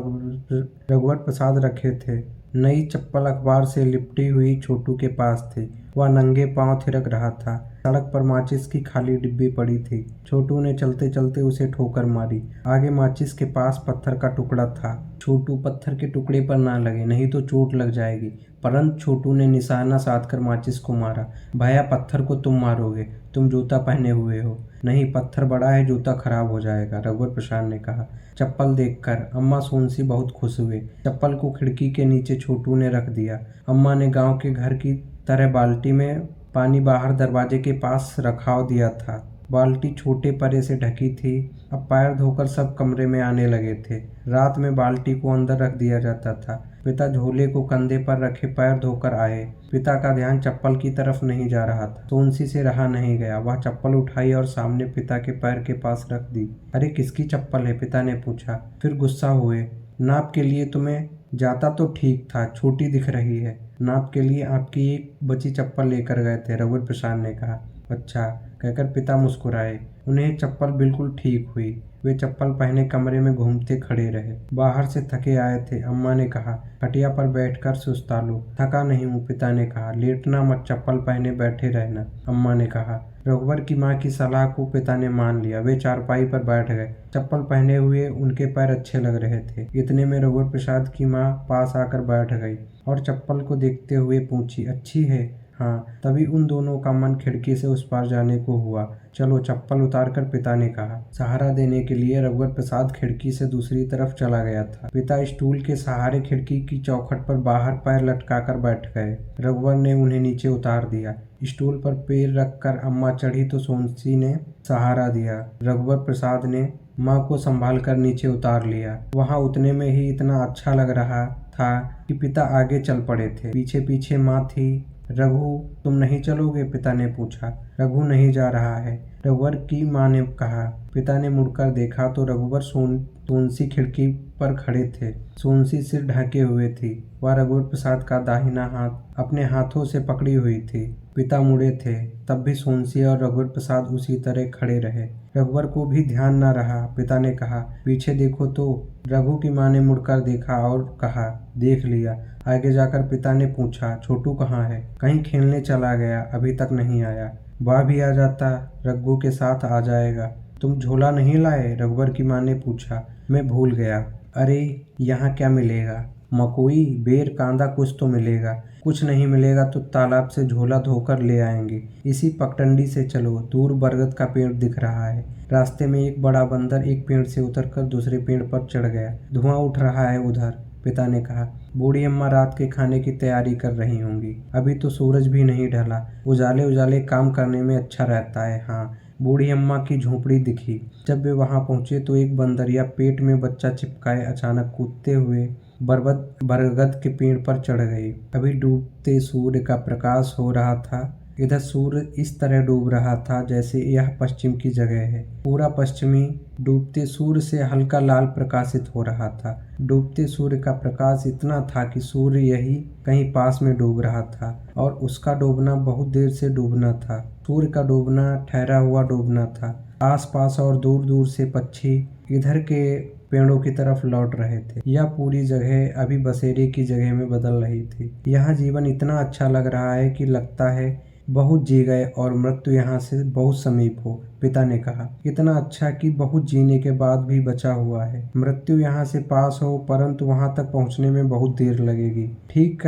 रघुवर प्रसाद रखे थे। नई चप्पल अखबार से लिपटी हुई छोटू के पास थी। वह नंगे पांव थिरक रहा था। सड़क पर माचिस की खाली डिब्बी पड़ी थी। छोटू ने चलते चलते उसे ठोकर मारी। आगे माचिस के पास पत्थर का टुकड़ा था। छोटू, पत्थर के टुकड़े पर ना लगे, नहीं तो चोट लग जाएगी। परंतु छोटू ने निशाना साधकर माचिस को मारा। भैया, पत्थर को तुम मारोगे, तुम जूता पहने हुए हो। नहीं, पत्थर बड़ा है, जूता खराब हो जाएगा, रघुवर प्रसाद ने कहा। चप्पल देखकर अम्मा सोनसी बहुत खुश हुए। चप्पल को खिड़की के नीचे छोटू ने रख दिया। अम्मा ने गांव के घर की तरह बाल्टी में पानी बाहर दरवाजे के पास रखाव दिया था। बाल्टी छोटे परे से ढकी थी। अब पैर धोकर सब कमरे में आने लगे थे। रात में बाल्टी को अंदर रख दिया जाता था। पिता झोले को कंधे पर रखे पैर धोकर आए। पिता का ध्यान चप्पल की तरफ नहीं जा रहा था। सोनसी से रहा नहीं गया। वह चप्पल उठाई और सामने पिता के पैर के पास रख दी। अरे, किसकी चप्पल है? पिता ने पूछा। फिर गुस्सा हुए। नाप के लिए तुम्हें जाता तो ठीक था, छोटी दिख रही है। नाप के लिए आपकी एक बची चप्पल लेकर गए थे, रघुवर प्रसाद ने कहा। अच्छा, कहकर पिता मुस्कुराए। उन्हें चप्पल बिल्कुल ठीक हुई। वे चप्पल पहने कमरे में घूमते खड़े रहे। बाहर से थके आए थे। अम्मा ने कहा, खटिया पर बैठकर सुस्ता लो। थका नहीं हूँ, पिता ने कहा। लेटना मत, चप्पल पहने बैठे रहना, अम्मा ने कहा। रघुवर की माँ की सलाह को पिता ने मान लिया। वे चारपाई पर बैठ गए। चप्पल पहने हुए उनके पैर अच्छे लग रहे थे। इतने में रघुवर प्रसाद की माँ पास आकर बैठ गई और चप्पल को देखते हुए पूछी, अच्छी है? हाँ। तभी उन दोनों का मन खिड़की से उस पार जाने को हुआ। चलो, चप्पल उतारकर पिता ने कहा। सहारा देने के लिए रघुवर प्रसाद खिड़की से दूसरी तरफ चला गया था। पिता स्टूल के सहारे खिड़की की चौखट पर बाहर पैर लटकाकर बैठ गए। रघुवर ने उन्हें नीचे उतार दिया। स्टूल पर पैर रखकर अम्मा चढ़ी तो सोनसी ने सहारा दिया। रघुवर प्रसाद ने माँ को संभाल कर नीचे उतार लिया। वहाँ उतने में ही इतना अच्छा लग रहा था कि पिता आगे चल पड़े थे। पीछे पीछे माँ थी। रघु, तुम नहीं चलोगे? पिता ने पूछा। रघु नहीं जा रहा है, रघुवर की माँ ने कहा। पिता ने मुड़कर देखा तो रघुवर सोनसी खिड़की पर खड़े थे। सोनसी सिर ढके हुए थी। वह रघुवर प्रसाद का दाहिना हाथ अपने हाथों से पकड़ी हुई थी। पिता मुड़े थे, तब भी सोनसी और रघुवर प्रसाद उसी तरह खड़े रहे। रघुवर को भी ध्यान न रहा। पिता ने कहा, पीछे देखो तो। रघु की माँ ने मुड़कर देखा और कहा, देख लिया। आगे जाकर पिता ने पूछा, छोटू कहाँ है? कहीं खेलने चला गया, अभी तक नहीं आया। वह भी आ जाता, रघु के साथ आ जाएगा। तुम झोला नहीं लाए? रघुवर की माँ ने पूछा। मैं भूल गया। अरे, यहाँ क्या मिलेगा? मकोई, बेर, कांदा कुछ तो मिलेगा। कुछ नहीं मिलेगा तो तालाब से झोला धोकर ले आएंगे। इसी पगडंडी से चलो, दूर बरगद का पेड़ दिख रहा है। रास्ते में एक बड़ा बंदर एक पेड़ से उतरकर दूसरे पेड़ पर चढ़ गया। धुआं उठ रहा है उधर, पिता ने कहा। बूढ़ी अम्मा रात के खाने की तैयारी कर रही होंगी। अभी तो सूरज भी नहीं ढला। उजाले उजाले काम करने में अच्छा रहता है। हाँ, बूढ़ी अम्मा की झोपड़ी दिखी। जब वे वहां पहुंचे तो एक बंदरिया पेट में बच्चा चिपकाए अचानक कूदते हुए बरगद के पेड़ पर चढ़ गई। अभी डूबते सूर्य का प्रकाश हो रहा था। इधर सूर्य इस तरह डूब रहा था जैसे यह पश्चिम की जगह है। पूरा पश्चिमी डूबते सूर्य से हल्का लाल प्रकाशित हो रहा था। डूबते सूर्य का प्रकाश इतना था कि सूर्य यही कहीं पास में डूब रहा था और उसका डूबना बहुत देर से डूबना था। सूर्य का डूबना ठहरा हुआ डूबना था। आसपास और दूर दूर से पक्षी इधर के पेड़ों की तरफ लौट रहे थे। यह पूरी जगह अभी बसेरे की जगह में बदल रही थी। यहाँ जीवन इतना अच्छा लग रहा है कि लगता है बहुत जी गए और मृत्यु यहाँ से बहुत समीप हो, पिता ने कहा। इतना अच्छा कि बहुत जीने के बाद भी बचा हुआ है। मृत्यु यहाँ से पास हो, परंतु वहाँ तक पहुँचने में बहुत देर लगेगी। ठीक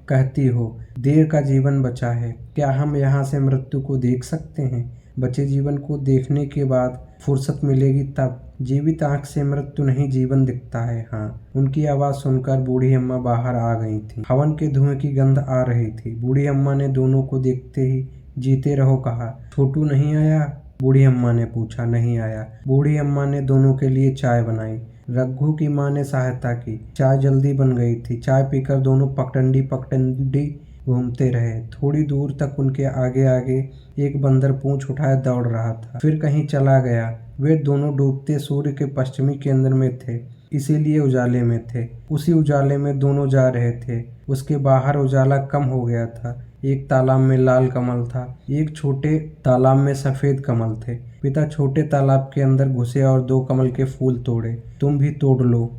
कहती हो, देर का जीवन बचा है। क्या हम यहाँ से मृत्यु को देख सकते हैं? बचे जीवन को देखने के बाद फुर्सत मिलेगी तब। जीवित आंख से मृत्यु नहीं, जीवन दिखता है। हाँ। उनकी आवाज़ सुनकर बूढ़ी अम्मा बाहर आ गई थी। हवन के धुएं की गंध आ रही थी। बूढ़ी अम्मा ने दोनों को देखते ही जीते रहो कहा। छोटू नहीं आया? बूढ़ी अम्मा ने पूछा। नहीं आया। बूढ़ी अम्मा ने दोनों के लिए चाय बनाई। रघु की माँ ने सहायता की। चाय जल्दी बन गई थी। चाय पीकर दोनों पगडंडी घूमते रहे। थोड़ी दूर तक उनके आगे आगे एक बंदर पूंछ उठाए दौड़ रहा था, फिर कहीं चला गया। वे दोनों डूबते सूर्य के पश्चिमी केंद्र में थे, इसीलिए उजाले में थे। उसी उजाले में दोनों जा रहे थे। उसके बाहर उजाला कम हो गया था। एक तालाब में लाल कमल था, एक छोटे तालाब में सफेद कमल थे। पिता छोटे तालाब के अंदर घुसे और 2 कमल के फूल तोड़े। तुम भी तोड़ लो,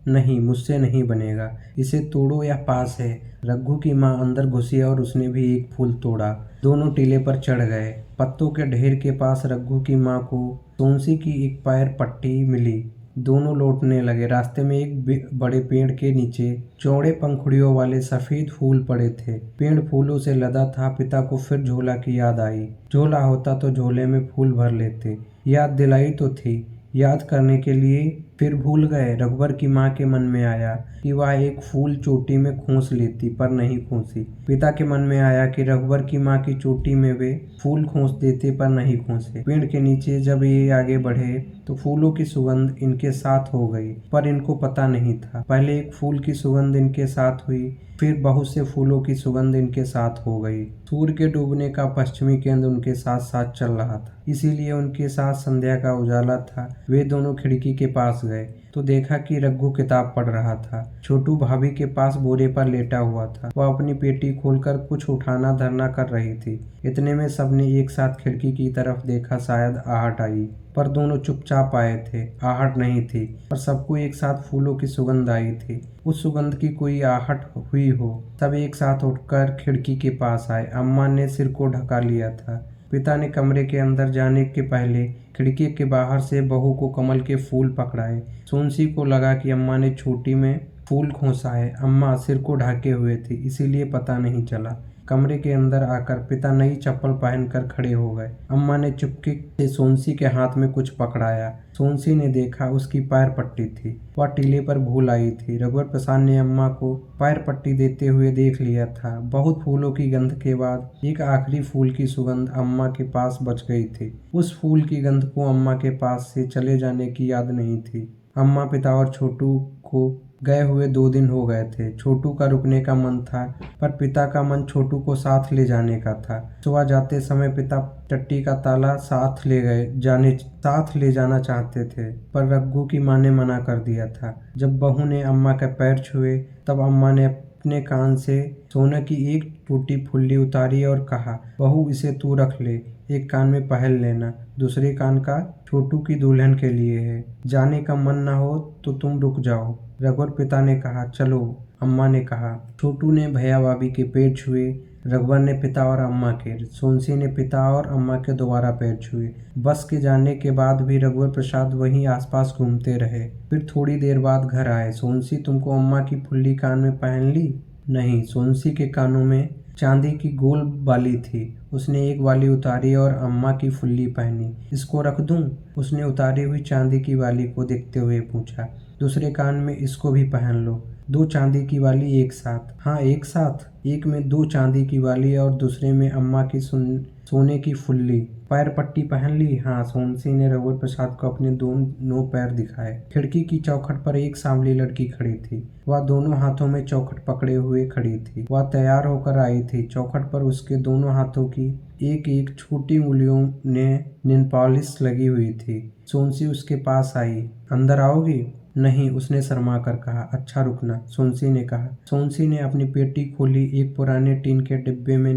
नहीं, मुझसे नहीं बनेगा, इसे तोड़ो या पास है। रघु की माँ अंदर घुसी और उसने भी एक फूल तोड़ा। दोनों टीले पर चढ़ गए। पत्तों के ढेर के पास रघु की माँ को सोंसी की एक पैर पट्टी मिली। दोनों लौटने लगे। रास्ते में एक बड़े पेड़ के नीचे चौड़े पंखुड़ियों वाले सफेद फूल पड़े थे। पेड़ फूलों से लदा था। पिता को फिर झोला की याद आई। झोला होता तो झोले में फूल भर लेते। याद दिलाई तो थी, याद करने के लिए फिर भूल गए। रघुवर की माँ के मन में आया कि वह एक फूल चोटी में खोस लेती, पर नहीं खोसी। पिता के मन में आया कि रघुवर की माँ की चोटी में वे फूल खोस देते, पर नहीं खोसे। पेड़ के नीचे जब ये आगे बढ़े तो फूलों की सुगंध इनके साथ हो गई, पर इनको पता नहीं था। पहले एक फूल की सुगंध इनके साथ हुई, फिर बहुत से फूलों की सुगंध इनके साथ हो गई। सूर्य के डूबने का पश्चिमी केंद्र उनके साथ साथ चल रहा था, इसीलिए उनके साथ संध्या का उजाला था। वे दोनों खिड़की के पास गए तो देखा कि रघु किताब पढ़ रहा था। छोटू भाभी के पास बोरे पर लेटा हुआ था। वह अपनी पेटी खोलकर कुछ उठाना धरना कर रही थी। इतने में सबने एक साथ खिड़की की तरफ देखा। शायद आहट आई, पर दोनों चुपचाप आए थे। आहट नहीं थी, पर सबको एक साथ फूलों की सुगंध आई थी। उस सुगंध की कोई आहट हुई हो। सब एक साथ उठकर खिड़की के पास आए। अम्मा ने सिर को ढका लिया था। पिता ने कमरे के अंदर जाने के पहले खिड़की के बाहर से बहू को कमल के फूल पकड़ाए। सोनसी को लगा कि अम्मा ने छोटी में फूल खोसा है। अम्मा सिर को ढके हुए थी, इसीलिए पता नहीं चला। कमरे के अंदर आकर पिता नई चप्पल पहनकर खड़े हो गए। अम्मा ने चुपके से सोनसी के हाथ में कुछ पकड़ाया। सोनसी ने देखा, उसकी पैर पट्टी थी। वह टीले पर भूल आई थी। रघुवर प्रसाद ने अम्मा को पैर पट्टी देते हुए देख लिया था। बहुत फूलों की गंध के बाद एक आखिरी फूल की सुगंध अम्मा के पास बच गई थी। उस फूल की गंध को अम्मा के पास से चले जाने की याद नहीं थी। अम्मा, पिता और छोटू को गए हुए 2 दिन हो गए थे। छोटू का रुकने का मन था, पर पिता का मन छोटू को साथ ले जाने का था। सुबह जाते समय पिता टट्टी का ताला साथ ले जाना चाहते थे, पर रघु की माँ ने मना कर दिया था। जब बहू ने अम्मा के पैर छुए, तब अम्मा ने अपने कान से सोने की एक टूटी फुल्ली उतारी और कहा, बहू इसे तू रख ले, एक कान में पहन लेना, दूसरे कान का छोटू की दुल्हन के लिए है। जाने का मन न हो तो तुम रुक जाओ। रघुवर पिता ने कहा, चलो। अम्मा ने कहा। छोटू ने भैया भाभी के पैर छुए। रघुवर ने पिता और अम्मा के। सोनसी ने पिता और अम्मा के दोबारा पैर छुए। बस के जाने के बाद भी रघुवर प्रसाद वहीं आसपास घूमते रहे। फिर थोड़ी देर बाद घर आए। सोनसी, तुमको अम्मा की फुल्ली कान में पहन ली? नहीं। सोनसी के कानों में चांदी की गोल बाली थी। उसने एक बाली उतारी और अम्मा की फुल्ली पहनी। इसको रख दूं? उसने उतारी हुई चांदी की बाली को देखते हुए पूछा। दूसरे कान में इसको भी पहन लो। 2 चांदी की बाली एक साथ? हाँ, एक साथ। एक में 2 चांदी की बाली और दूसरे में अम्मा की सोने की फुल्ली। पैर पट्टी पहन ली? हाँ। सोनसी ने रघुवर प्रसाद को अपने दोनों पैर दिखाए। खिड़की की चौखट पर एक सांवली लड़की खड़ी थी। वह दोनों हाथों में चौखट पकड़े हुए खड़ी थी। वह तैयार होकर आई थी। चौखट पर उसके दोनों हाथों की एक एक छोटी उंगलियों में नेल पॉलिश लगी हुई थी। सोनसी उसके पास आई। अंदर आओगी? नहीं, उसने शर्मा कर कहा। अच्छा, रुकना, सोनसी ने कहा। सोनसी ने अपनी पेटी खोली। एक पुराने टीन के डिब्बे में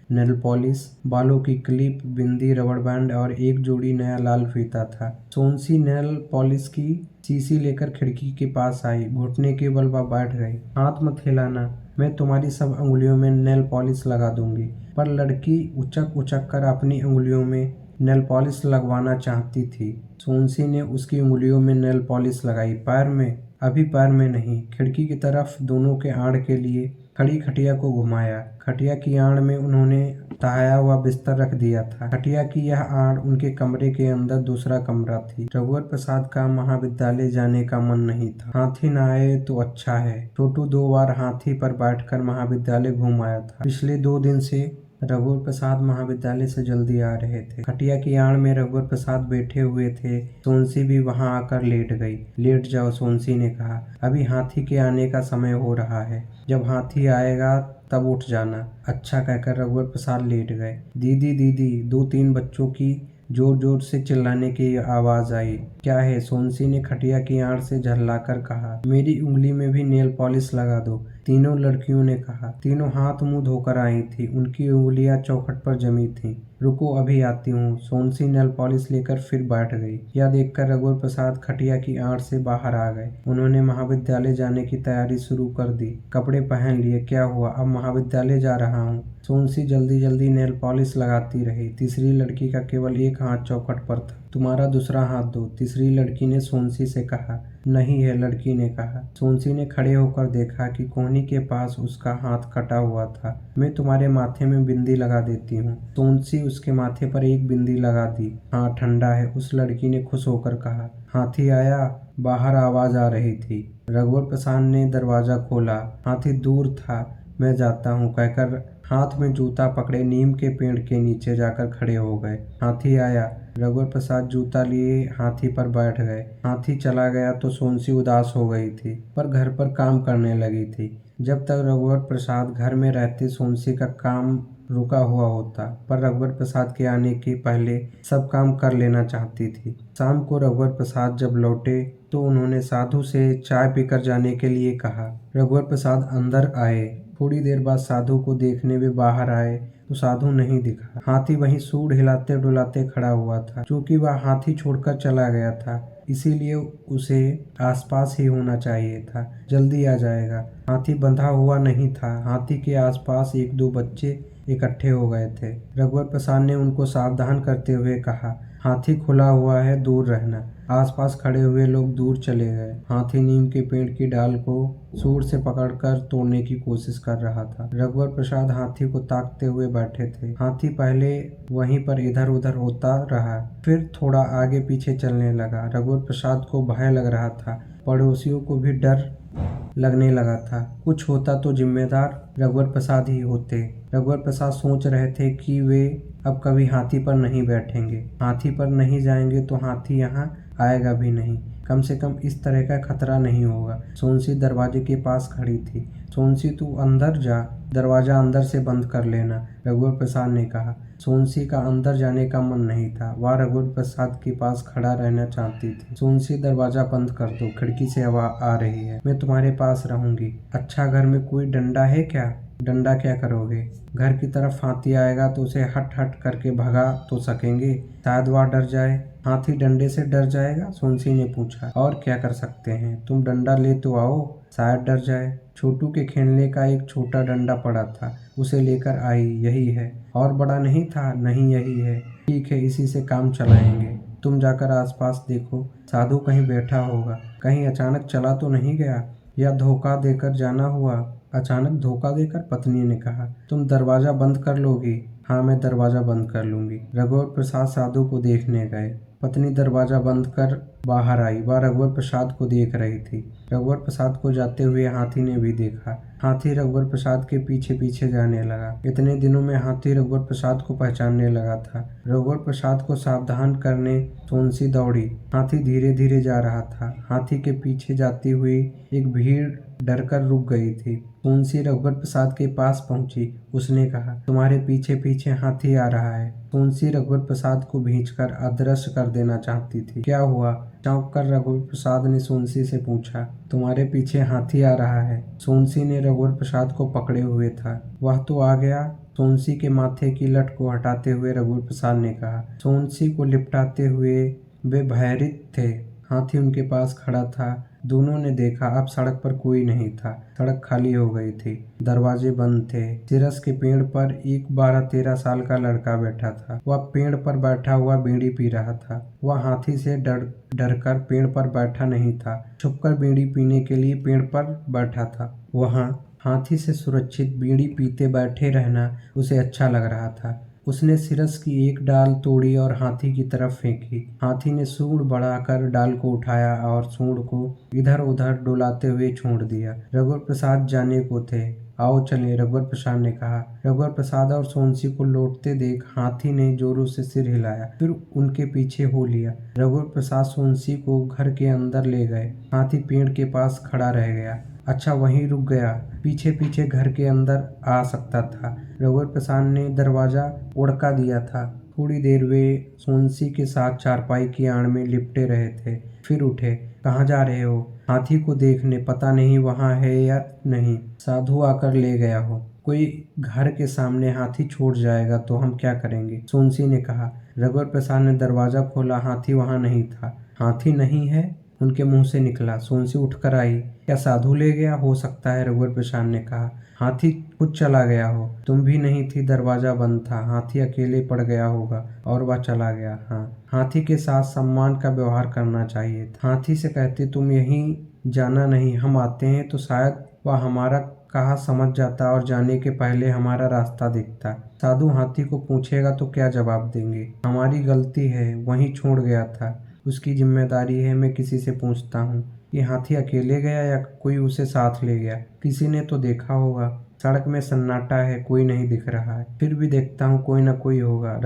नेल पॉलिश, बालों की क्लिप, बिंदी, रबड़ बैंड और एक जोड़ी नया लाल फीता था। सोनसी नेल पॉलिश की शीशी लेकर खिड़की के पास आई। घुटने के बल वह बैठ गई। हाथ मत हिलाना, मैं तुम्हारी सब अंगुलियों में नेल पॉलिश लगा दूंगी। पर लड़की उचक उचक कर अपनी अंगुलियों में नेल पॉलिश लगवाना चाहती थी। सोनसी ने उसकी उंगलियों में नेल पॉलिश लगाई। पैर में? अभी पैर में नहीं। खिड़की की तरफ दोनों के आड़ के लिए खड़ी खटिया को घुमाया। खटिया की आड़ में उन्होंने तहाया हुआ बिस्तर रख दिया था। खटिया की यह आड़ उनके कमरे के अंदर दूसरा कमरा थी। रघुवर प्रसाद का महाविद्यालय जाने का मन नहीं था। हाथी न आए तो अच्छा है। छोटू 2 बार हाथी पर बैठकर महाविद्यालय घूम आया था। पिछले 2 दिन से रघुवर प्रसाद महाविद्यालय से जल्दी आ रहे थे। खटिया की आड़ में रघुवर प्रसाद बैठे हुए थे। सोनसी भी वहां आकर लेट गई। लेट जाओ, सोनसी ने कहा। अभी हाथी के आने का समय हो रहा है। जब हाथी आएगा तब उठ जाना। अच्छा कहकर रघुवर प्रसाद लेट गए। दीदी दीदी, 2-3 बच्चों की जोर जोर से चिल्लाने की आवाज आई। क्या है? सोनसी ने खटिया की आड़ से झल्लाकर कहा। मेरी उंगली में भी नेल पॉलिश लगा दो, तीनों लड़कियों ने कहा। तीनों हाथ मुंह धोकर आई थी, उनकी उंगलियां चौखट पर जमी थीं। रुको, अभी आती हूँ। सोनसी नेल पॉलिश लेकर फिर बैठ गई। यह देखकर रघुवर प्रसाद खटिया की आड़ से बाहर आ गए। उन्होंने महाविद्यालय जाने की तैयारी शुरू कर दी। कपड़े पहन लिए। क्या हुआ? अब महाविद्यालय जा रहा हूँ। सोनसी जल्दी जल्दी नेल पॉलिश लगाती रही। तीसरी लड़की का केवल एक हाथ चौखट पर था। तुम्हारा दूसरा हाथ दो, तीसरी लड़की ने सोनसी से कहा। नहीं है, लड़की ने कहा। सोनसी ने खड़े होकर देखा कि कोहनी के पास उसका हाथ कटा हुआ था। मैं तुम्हारे माथे में बिंदी लगा देती हूँ। सोनसी उसके माथे पर एक बिंदी लगा दी। हाँ, ठंडा है, उस लड़की ने खुश होकर कहा। हाथी आया? बाहर आवाज आ रही थी। रघुवर प्रसाद ने दरवाजा खोला। हाथी दूर था। मैं जाता हूँ कहकर हाथ में जूता पकड़े नीम के पेड़ के नीचे जाकर खड़े हो गए। हाथी आया। रघुवर प्रसाद जूता लिए हाथी पर बैठ गए। हाथी चला गया तो सोनसी उदास हो गई थी, पर घर पर काम करने लगी थी। जब तक रघुवर प्रसाद घर में रहते सोनसी का काम रुका हुआ होता, पर रघुवर प्रसाद के आने के पहले सब काम कर लेना चाहती थी। शाम को रघुवर प्रसाद जब लौटे तो उन्होंने साधु से चाय पीकर जाने के लिए कहा। रघुवर प्रसाद अंदर आए। थोड़ी देर बाद साधु को देखने वे बाहर आए तो साधु नहीं दिखा। हाथी वहीं सूंड हिलाते डुलाते खड़ा हुआ था। क्योंकि वह हाथी छोड़कर चला गया था, इसीलिए उसे आसपास ही होना चाहिए था। जल्दी आ जाएगा। हाथी बंधा हुआ नहीं था। हाथी के आसपास एक दो बच्चे इकट्ठे हो गए थे। रघुवर प्रसाद ने उनको सावधान करते हुए कहा, हाथी खुला हुआ है, दूर रहना। आसपास खड़े हुए लोग दूर चले गए। हाथी नीम के पेड़ की डाल को सूंड से पकड़कर तोड़ने की कोशिश कर रहा था। रघुवर प्रसाद हाथी को ताकते हुए बैठे थे। हाथी पहले वहीं पर इधर उधर होता रहा, फिर थोड़ा आगे पीछे चलने लगा। रघुवर प्रसाद को भय लग रहा था। पड़ोसियों को भी डर लगने लगा था। कुछ होता तो जिम्मेदार रघुवर प्रसाद ही होते। रघुवर प्रसाद सोच रहे थे कि वे अब कभी हाथी पर नहीं बैठेंगे। हाथी पर नहीं जाएंगे तो हाथी यहाँ आएगा भी नहीं। कम से कम इस तरह का खतरा नहीं होगा। सोनसी दरवाजे के पास खड़ी थी। सोनसी, तू अंदर जा, दरवाजा अंदर से बंद कर लेना, रघुवर प्रसाद ने कहा। सोनसी का अंदर जाने का मन नहीं था। वह रघुवर प्रसाद के पास खड़ा रहना चाहती थी। सोनसी, दरवाजा बंद कर दो, खिड़की से हवा आ रही है। मैं तुम्हारे पास रहूंगी। अच्छा, घर में कोई डंडा है क्या? डंडा क्या करोगे? घर की तरफ हाथी आएगा तो उसे हट हट करके भगा तो सकेंगे। शायद वह डर जाए। हाथी डंडे से डर जाएगा? सोनसी ने पूछा। और क्या कर सकते हैं? तुम डंडा ले तो आओ, शायद डर जाए। छोटू के खेलने का एक छोटा डंडा पड़ा था, उसे लेकर आई। यही है। और बड़ा नहीं था? नहीं, यही है। ठीक है, इसी से काम चलाएंगे। तुम जाकर आसपास देखो, साधु कहीं बैठा होगा। कहीं अचानक चला तो नहीं गया, या धोखा देकर जाना हुआ? अचानक धोखा देकर? पत्नी ने कहा। तुम दरवाजा बंद कर लोगी? हाँ, मैं दरवाजा बंद कर लूंगी। रघुवर प्रसाद साधु को देखने गए। पत्नी दरवाजा बंद कर बाहर आई। वह रघुवर प्रसाद को देख रही थी। रघुवर प्रसाद को जाते हुए हाथी ने भी देखा। हाथी रघुवर प्रसाद के पीछे पीछे जाने लगा। इतने दिनों में हाथी रघुवर प्रसाद को पहचानने लगा था। रघुवर प्रसाद को सावधान करने सोनसी दौड़ी। हाथी धीरे धीरे जा रहा था। हाथी के पीछे जाती हुई एक भीड़ डरकर रुक गई थी। सोनसी रघुवर प्रसाद के पास पहुंची। उसने कहा, तुम्हारे पीछे पीछे हाथी आ रहा है। सोनसी रघुवर प्रसाद को भींचकर अदृश्य कर देना चाहती थी। क्या हुआ? चौंक कर रघुवर प्रसाद ने सोनसी से पूछा। तुम्हारे पीछे हाथी आ रहा है। सोनसी ने रघुवर प्रसाद को पकड़े हुए था। वह तो आ गया। सोनसी के माथे की लट को हटाते हुए रघुवर प्रसाद ने कहा। सोनसी को लिपटाते हुए वे भयभीत थे। हाथी उनके पास खड़ा था। दोनों ने देखा, अब सड़क पर कोई नहीं था। सड़क खाली हो गई थी। दरवाजे बंद थे। सिरस के पेड़ पर एक 12-13 साल का लड़का बैठा था। वह पेड़ पर बैठा हुआ बीड़ी पी रहा था। वह हाथी से डरकर पेड़ पर बैठा नहीं था, छुपकर बीड़ी पीने के लिए पेड़ पर बैठा था। वहाँ हाथी से सुरक्षित बीड़ी पीते बैठे रहना उसे अच्छा लग रहा था। उसने सिरस की एक डाल तोड़ी और हाथी की तरफ फेंकी। हाथी ने सूंड बढ़ाकर डाल को उठाया और सूंड को इधर उधर डुलाते हुए छोड़ दिया। रघुवर प्रसाद जाने को थे। आओ चलें, रघुवर प्रसाद ने कहा। रघुवर प्रसाद और सोनसी को लौटते देख हाथी ने जोरों से सिर हिलाया, फिर उनके पीछे हो लिया। रघुवर प्रसाद सोनसी को घर के अंदर ले गए। हाथी पेड़ के पास खड़ा रह गया। अच्छा, वहीं रुक गया। पीछे पीछे घर के अंदर आ सकता था। रघुवर प्रसाद ने दरवाजा उड़का दिया था। थोड़ी देर वे सोनसी के साथ चारपाई की आड़ में लिपटे रहे थे, फिर उठे। कहाँ जा रहे हो? हाथी को देखने, पता नहीं वहाँ है या नहीं, साधु आकर ले गया हो। कोई घर के सामने हाथी छोड़ जाएगा तो हम क्या करेंगे? सोनसी ने कहा। रघुवर प्रसाद ने दरवाजा खोला, हाथी वहाँ नहीं था। हाथी नहीं है? उनके मुंह से निकला। सोनसी उठकर आई। क्या साधु ले गया? हो सकता है, रघुवर प्रसाद ने कहा। हाथी खुद चला गया हो, तुम भी नहीं थी, दरवाजा बंद था, हाथी अकेले पड़ गया होगा और वह चला गया। हाँ, हाथी के साथ सम्मान का व्यवहार करना चाहिए था। हाथी से कहते तुम यहीं जाना नहीं, हम आते हैं, तो शायद वह हमारा कहा समझ जाता और जाने के पहले हमारा रास्ता दिखता। साधु हाथी को पूछेगा तो क्या जवाब देंगे? हमारी गलती है, वहीं छोड़ गया था, उसकी जिम्मेदारी है। मैं किसी से पूछता हूँ। ये हाथी अकेले गया या कोई उसे साथ ले गया? किसी ने तो देखा होगा। सड़क में सन्नाटा है, कोई नहीं दिख रहा है। फिर भी देखता हूँ, कोई ना कोई होगा।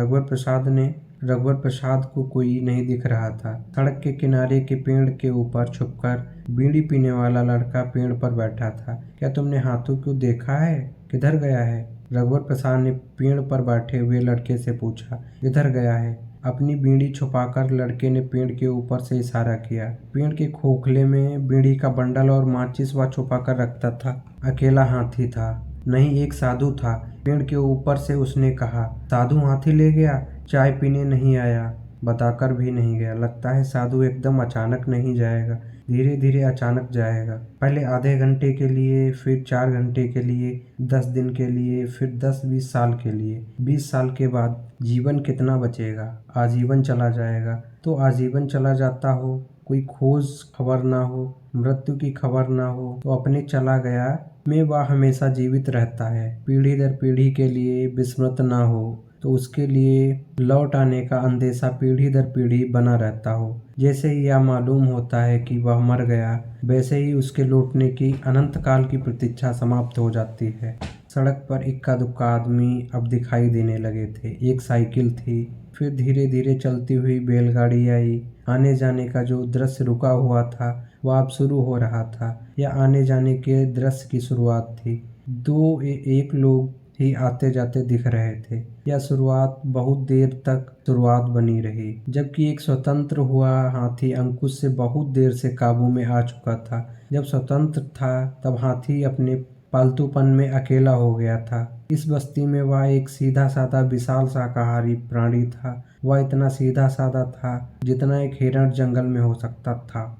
रघुवर प्रसाद को कोई नहीं दिख रहा था। सड़क के किनारे के पेड़ के ऊपर छुपकर बीड़ी पीने वाला लड़का पेड़ पर बैठा था। क्या तुमने हाथी को देखा है? किधर गया है? रघुवर प्रसाद ने पेड़ पर बैठे हुए लड़के से पूछा। इधर गया है। अपनी बीड़ी छुपाकर लड़के ने पेड़ के ऊपर से इशारा किया। पेड़ के खोखले में बीड़ी का बंडल और माचिस वह छुपा कर रखता था। अकेला हाथी था, नहीं एक साधु था। पेड़ के ऊपर से उसने कहा, साधु हाथी ले गया? चाय पीने नहीं आया, बताकर भी नहीं गया। लगता है साधु एकदम अचानक नहीं जाएगा, धीरे धीरे अचानक जाएगा। पहले आधे घंटे के लिए, फिर 4 घंटे के लिए, 10 दिन के लिए, फिर 10-20 साल के लिए। 20 साल के बाद जीवन कितना बचेगा? आजीवन चला जाएगा। तो आजीवन चला जाता हो, कोई खोज खबर ना हो, मृत्यु की खबर ना हो, तो अपने चला गया में वह हमेशा जीवित रहता है। पीढ़ी दर पीढ़ी के लिए विस्मृत ना हो, तो उसके लिए लौट आने का अंदेशा पीढ़ी दर पीढ़ी बना रहता हो। जैसे ही यह मालूम होता है कि वह मर गया, वैसे ही उसके लौटने की अनंत काल की प्रतीक्षा समाप्त हो जाती है। सड़क पर इक्का दुक्का आदमी अब दिखाई देने लगे थे। एक साइकिल थी, फिर धीरे धीरे चलती हुई बैलगाड़ी आई। आने जाने का जो दृश्य रुका हुआ था वह अब शुरू हो रहा था। यह आने जाने के दृश्य की शुरुआत थी। एक लोग ही आते जाते दिख रहे थे। यह शुरुआत बहुत देर तक शुरुआत बनी रही, जबकि एक स्वतंत्र हुआ हाथी अंकुश से बहुत देर से काबू में आ चुका था। जब स्वतंत्र था तब हाथी अपने पालतूपन में अकेला हो गया था। इस बस्ती में वह एक सीधा साधा विशाल शाकाहारी प्राणी था। वह इतना सीधा साधा था जितना एक हिरण जंगल में हो सकता था।